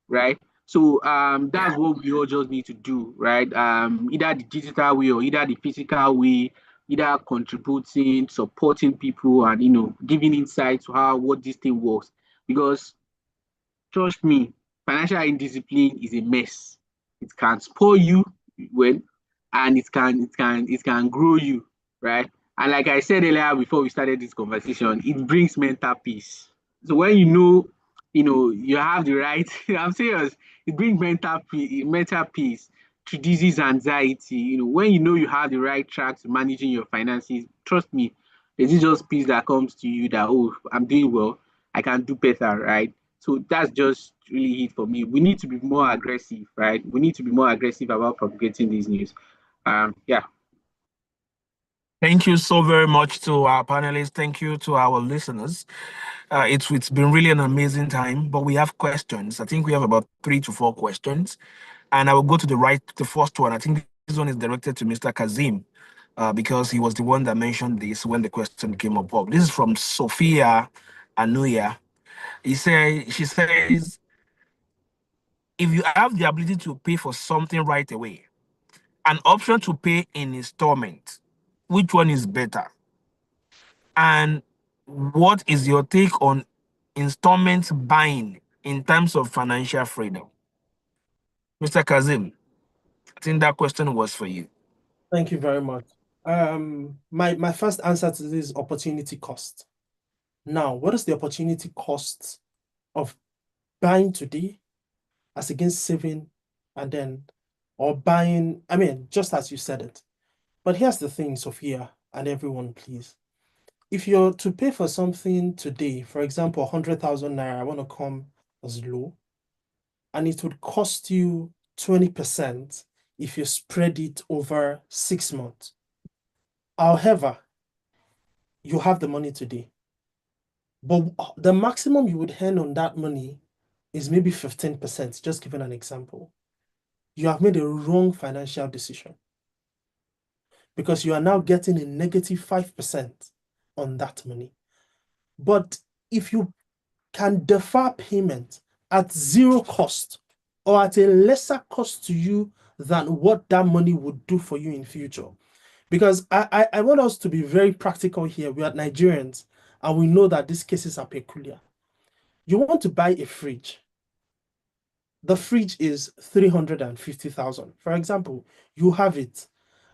right? So Yeah. that's what we all just need to do, right? Either the digital way or either the physical way, either contributing, supporting people, and giving insight to how what this thing works. Because trust me, financial indiscipline is a mess. It can spoil you well, and it can grow you, right? And like I said earlier before we started this conversation, it brings mental peace. So when you have the right, I'm serious, it brings mental peace to disease anxiety. When you know you have the right track to managing your finances, trust me, there's just peace that comes to you that, oh, I'm doing well, I can do better, right? So that's just really it for me. We need to be more aggressive, right? We need to be more aggressive about propagating these news. Yeah. Thank you so very much to our panelists. Thank you to our listeners. It's been really an amazing time, but we have questions. I think we have about 3 to 4 questions, and I will go to the first one. I think this one is directed to Mr. Kazim, because he was the one that mentioned this when the question came up. This is from Sophia Anuya. She says, if you have the ability to pay for something right away, an option to pay in installment, which one is better? And what is your take on installment buying in terms of financial freedom? Mr. Kazim, I think that question was for you. Thank you very much. My first answer to this is opportunity cost. Now, what is the opportunity cost of buying today as against saving and then or buying? I mean, just as you said it. But here's the thing, Sophia, and everyone, please. If you're to pay for something today, for example, 100,000 naira, I want to come as low, and it would cost you 20% if you spread it over 6 months. However, you have the money today, but the maximum you would earn on that money is maybe 15%, just giving an example. You have made a wrong financial decision because you are now getting a negative 5% on that money. But if you can defer payment at zero cost or at a lesser cost to you than what that money would do for you in future. Because I want us to be very practical here. We are Nigerians and we know that these cases are peculiar. You want to buy a fridge. The fridge is 350,000. For example, you have it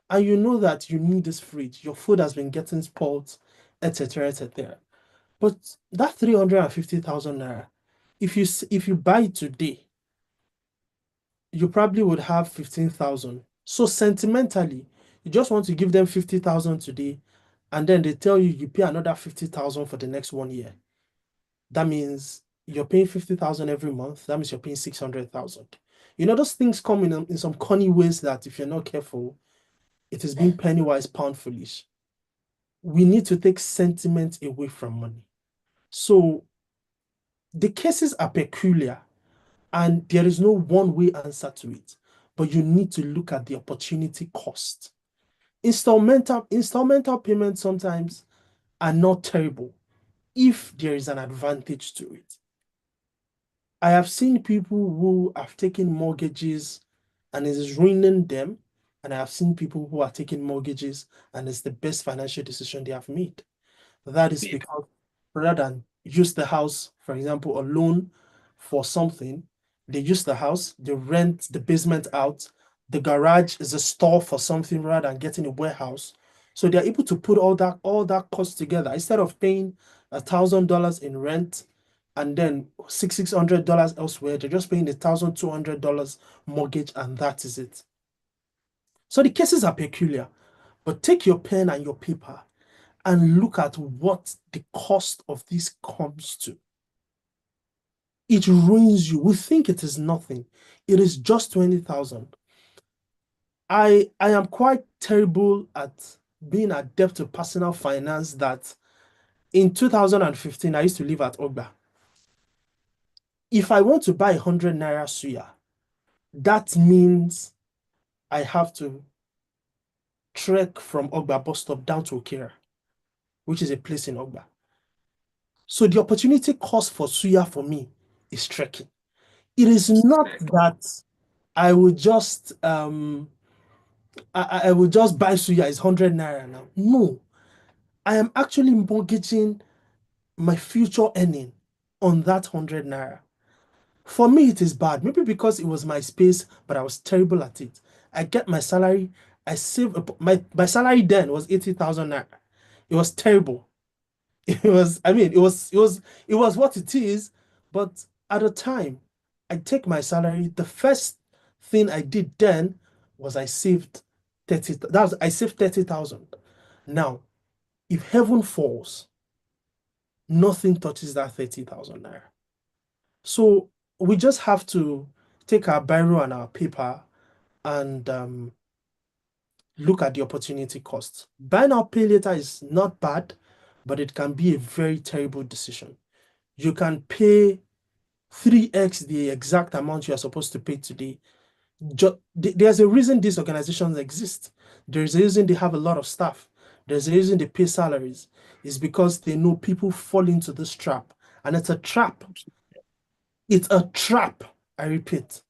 and you know that you need this fridge. Your food has been getting spoiled, etc., etc. But that 350,000 naira, if you buy it today, you probably would have 15,000. So sentimentally, you just want to give them 50,000 today, and then they tell you you pay another 50,000 for the next 1 year. That means you're paying 50,000 every month. That means you're paying 600,000. You know, those things come in some corny ways that if you're not careful, it is being penny wise, pound foolish. We need to take sentiment away from money. So the cases are peculiar and there is no one way answer to it, but you need to look at the opportunity cost. Installmental payments sometimes are not terrible if there is an advantage to it. I have seen people who have taken mortgages and it is ruining them, and I have seen people who are taking mortgages and it's the best financial decision they have made. That is because rather than use the house, for example, a loan for something, they use the house, they rent the basement out, the garage is a store for something rather than getting a warehouse. So they're able to put all that cost together instead of paying $1,000 in rent and then $600 elsewhere. They're just paying $1,200 mortgage, and that is it. So the cases are peculiar, but take your pen and your paper and look at what the cost of this comes to. It ruins you. We think it is nothing. It is just 20,000. I am quite terrible at being adept to personal finance that in 2015, I used to live at Ogba. If I want to buy 100 naira suya, that means I have to trek from Ogba bus stop down to Okira, which is a place in Ogba. So the opportunity cost for suya for me is trekking. It is not that I would just I would just buy suya, it's 100 naira now. No, I am actually mortgaging my future earning on that 100 naira. For me, it is bad. Maybe because it was my space, but I was terrible at it. I get my salary, I save my salary then was 80,000 naira. It was terrible. It was, I mean, it was what it is, but at the time, I take my salary. The first thing I did then was I saved 30,000. Now, if heaven falls, nothing touches that 30,000 naira. So we just have to take our biro and our paper and look at the opportunity cost. Buy now, pay later is not bad, but it can be a very terrible decision. You can pay 3x the exact amount you are supposed to pay today. There's a reason these organizations exist. There's a reason they have a lot of staff. There's a reason they pay salaries. It's because they know people fall into this trap. And it's a trap. It's a trap, I repeat.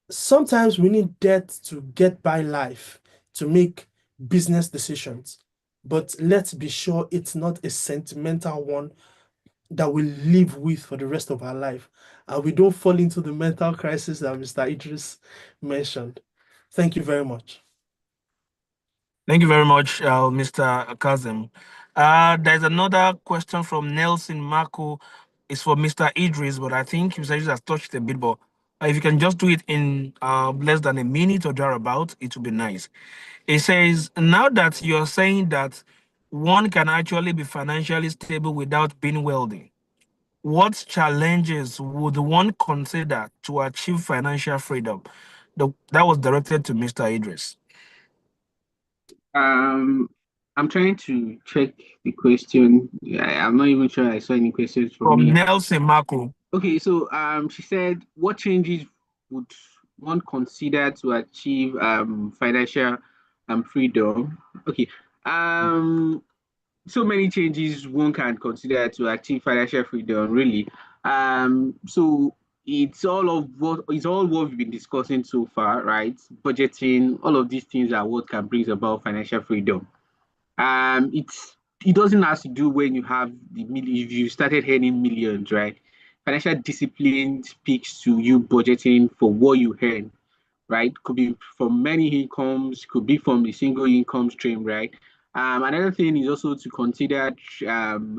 Sometimes we need debt to get by life, to make business decisions. But let's be sure it's not a sentimental one that we live with for the rest of our life, and we don't fall into the mental crisis that Mr. Idris mentioned. Thank you very much. Thank you very much, Mr. Kazim. There's another question from Nelson Marco. It's for Mr. Idris, but I think Mr. Idris has touched a bit. But if you can just do it in less than a minute or thereabout, it would be nice. It says, now that you're saying that one can actually be financially stable without being wealthy, what challenges would one consider to achieve financial freedom? That was directed to Mr. Idris. I'm trying to check the question. I'm not even sure I saw any questions from From me. Nelson Marco. Okay, so she said, what changes would one consider to achieve financial freedom? Okay. So many changes one can consider to achieve financial freedom, really. So it's all what we've been discussing so far, right? Budgeting, all of these things are what can bring about financial freedom. It doesn't have to do when you have the if you started earning millions, right? Financial discipline speaks to you budgeting for what you earn, right? Could be from many incomes, could be from a single income stream, right? Another thing is also to consider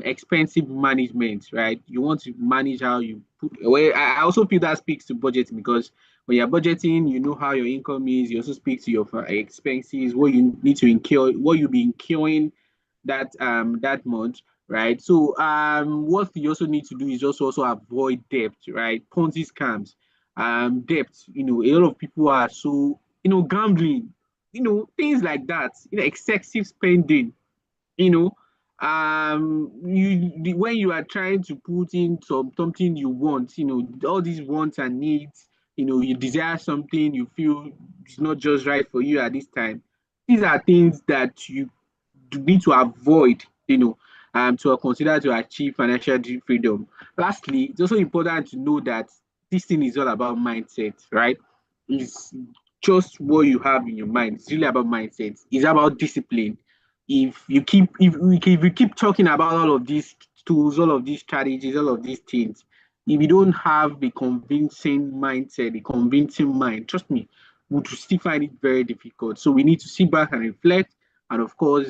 expensive management, right? You want to manage how you put. Well, I also feel that speaks to budgeting because when you're budgeting, you know how your income is. You also speak to your expenses, what you need to incur, what you'll be incurring that month, right? So what you also need to do is just also avoid debt, right? Ponzi scams, debt. A lot of people are so gambling, things like that. Excessive spending. You know, when you are trying to put in something you want, all these wants and needs. You desire something, you feel it's not just right for you at this time. These are things that you need to avoid, to consider to achieve financial freedom. Lastly, it's also important to know that this thing is all about mindset, right? It's just what you have in your mind. It's really about mindset. It's about discipline. If you keep talking about all of these tools, all of these strategies, all of these things, if you don't have a convincing mindset, a convincing mind, trust me, we will still find it very difficult. So we need to sit back and reflect, and of course,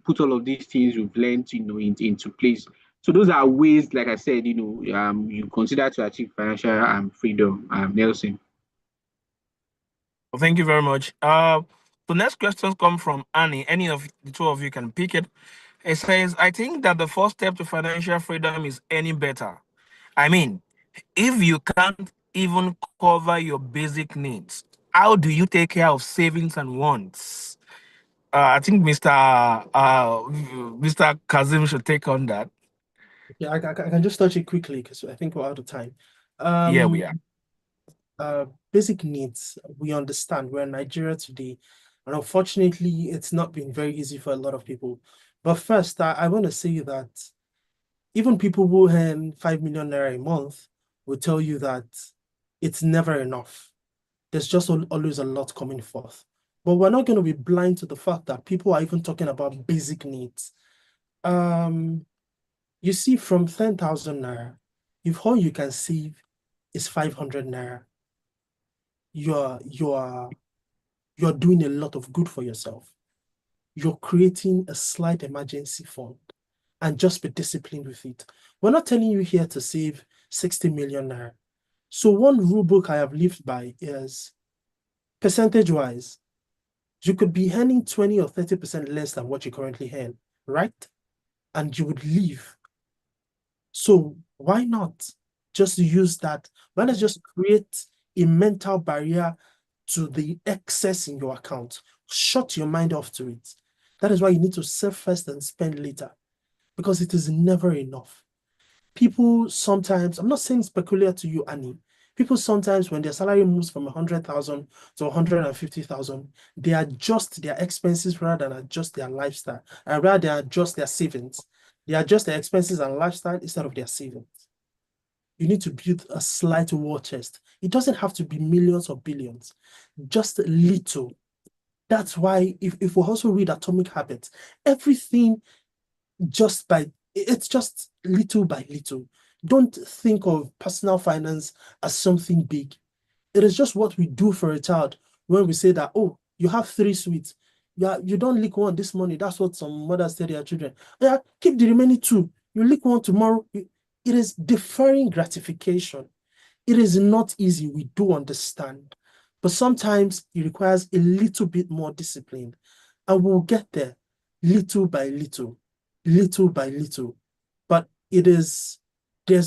put all of these things we've learned, into place. So those are ways, like I said, you consider to achieve financial freedom, Nelson. Well, thank you very much. The next questions come from Annie. Any of the two of you can pick it. It says, I think that the first step to financial freedom is any better. I mean, if you can't even cover your basic needs, how do you take care of savings and wants? I think Mr. Kazim should take on that. Yeah, I can just touch it quickly because I think we're out of time. Yeah, we are. Basic needs, we understand we're in Nigeria today, and unfortunately, it's not been very easy for a lot of people. But first, I want to say that even people who earn 5 million naira a month will tell you that it's never enough. There's just always a lot coming forth. But we're not going to be blind to the fact that people are even talking about basic needs. You see, from 10,000 naira, if all you can save is 500 naira, you're doing a lot of good for yourself. You're creating a slight emergency fund, and just be disciplined with it. We're not telling you here to save 60 million naira. So one rule book I have lived by is percentage-wise, you could be earning 20 or 30% less than what you currently earn, right? And you would leave. So why not just use that? Why not just create a mental barrier to the excess in your account? Shut your mind off to it. That is why you need to save first and spend later, because it is never enough. People sometimes, I'm not saying it's peculiar to you, Annie. People sometimes, when their salary moves from 100,000 to 150,000, they adjust their expenses rather than adjust their lifestyle, and rather than adjust their savings. They adjust their expenses and lifestyle instead of their savings. You need to build a slight war chest. It doesn't have to be millions or billions, just little. That's why if we also read Atomic Habits, everything it's just little by little. Don't think of personal finance as something big. It is just what we do for a child when we say that, oh, you have 3 sweets. Yeah, you don't lick one this morning. That's what some mothers tell their children. Yeah, keep the remaining 2. You lick one tomorrow. It is deferring gratification. It is not easy, we do understand. But sometimes it requires a little bit more discipline. And we'll get there little by little, little by little. But there's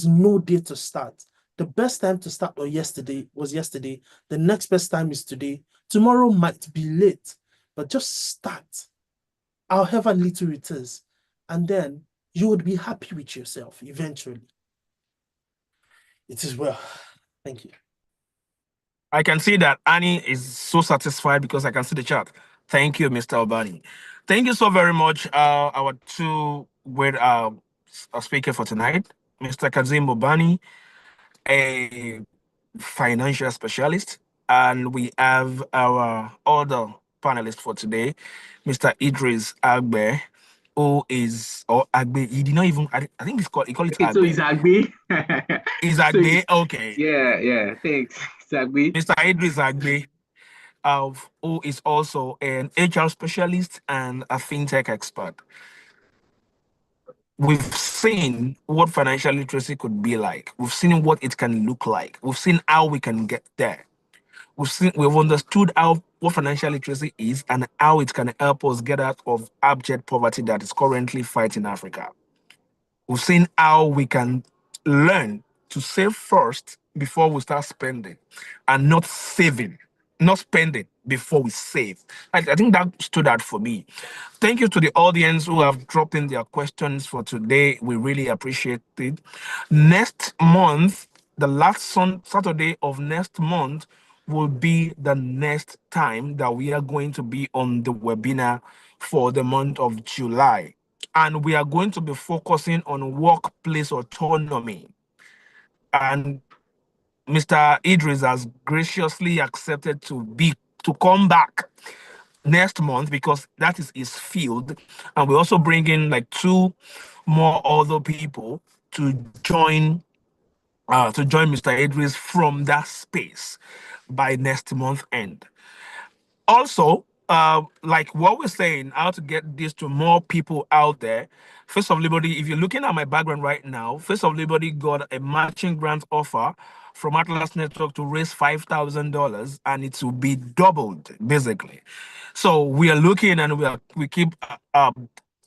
no day to start. The best time to start was yesterday. The next best time is today. Tomorrow might be late, but just start, however little it is. And then you would be happy with yourself eventually. It is well. Thank you. I can see that Annie is so satisfied because I can see the chat. Thank you, Mr. Obani. Thank you so very much, our two great speaker for tonight, Mr. Kazim Obani a financial specialist, and we have our other panelist for today, Mr. Idris Agbe, who is, or Agbe, he did not even, I think he call it Okay, so it's Agbe. Agbe. Is So Agbe, okay. yeah, thanks. It's Agbe. Mr. Idris Agbe, who is also an HR specialist and a fintech expert. We've seen what financial literacy could be like. We've seen what it can look like. We've seen how we can get there. We've understood how what financial literacy is and how it can help us get out of abject poverty that is currently fighting Africa. We've seen how we can learn to save first before we start spending, and not spending before we save. I think that stood out for me. Thank you to the audience who have dropped in their questions for today. We really appreciate it. Next month, the last Saturday of next month, will be the next time that we are going to be on the webinar for the month of July. And we are going to be focusing on workplace autonomy. And Mr. Idris has graciously accepted to come back next month because that is his field. And we also bring in like 2 more other people to join Mr. Idris from that space by next month end. Also, like what we're saying, how to get this to more people out there. Face of Liberty, if you're looking at my background right now, Face of Liberty got a matching grant offer from Atlas Network to raise $5,000, and it will be doubled basically. So we are looking, and we keep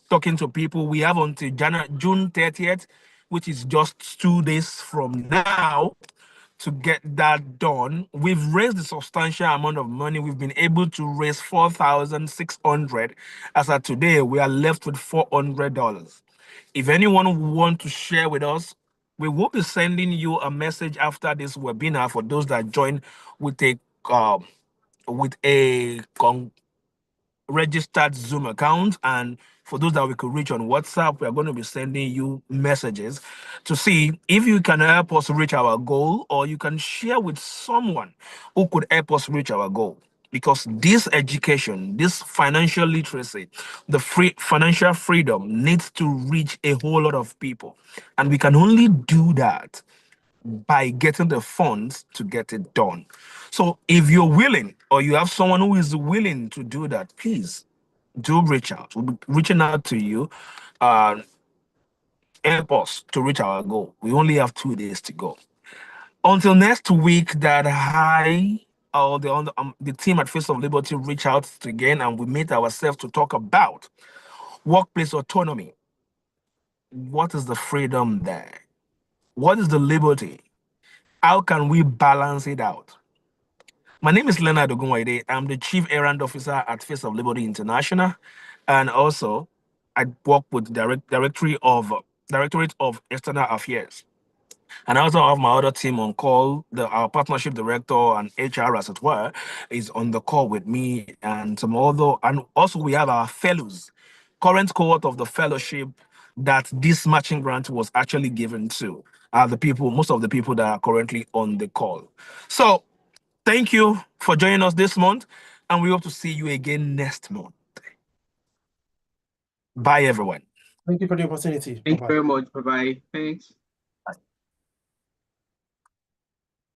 talking to people. We have until June 30th, which is just 2 days from now, to get that done. We've raised a substantial amount of money. We've been able to raise 4,600. As of today, we are left with $400. If anyone want to share with us, we will be sending you a message after this webinar for those that join with a registered Zoom account, and for those that we could reach on WhatsApp, we are going to be sending you messages to see if you can help us reach our goal, or you can share with someone who could help us reach our goal. Because this education, this financial literacy, the financial freedom needs to reach a whole lot of people, and we can only do that by getting the funds to get it done. So if you're willing, or you have someone who is willing to do that, please do reach out. We'll be reaching out to you. Help us to reach our goal. We only have 2 days to go. Until next week, that the team at Face of Liberty reach out again, and we meet ourselves to talk about workplace autonomy. What is the freedom there? What is the liberty? How can we balance it out? My name is Leonard Ogunwaide. I'm the Chief Errand Officer at Face of Liberty International, and also I work with Directorate of External Affairs. And I also have my other team on call. Our partnership director and HR, as it were, is on the call with me, and some other. And also we have our fellows, current cohort of the fellowship that this matching grant was actually given to. Most of the people that are currently on the call. So thank you for joining us this month, and we hope to see you again next month. Bye, everyone. Thank you for the opportunity. Thank you Bye-bye. very much. Bye bye. Thanks.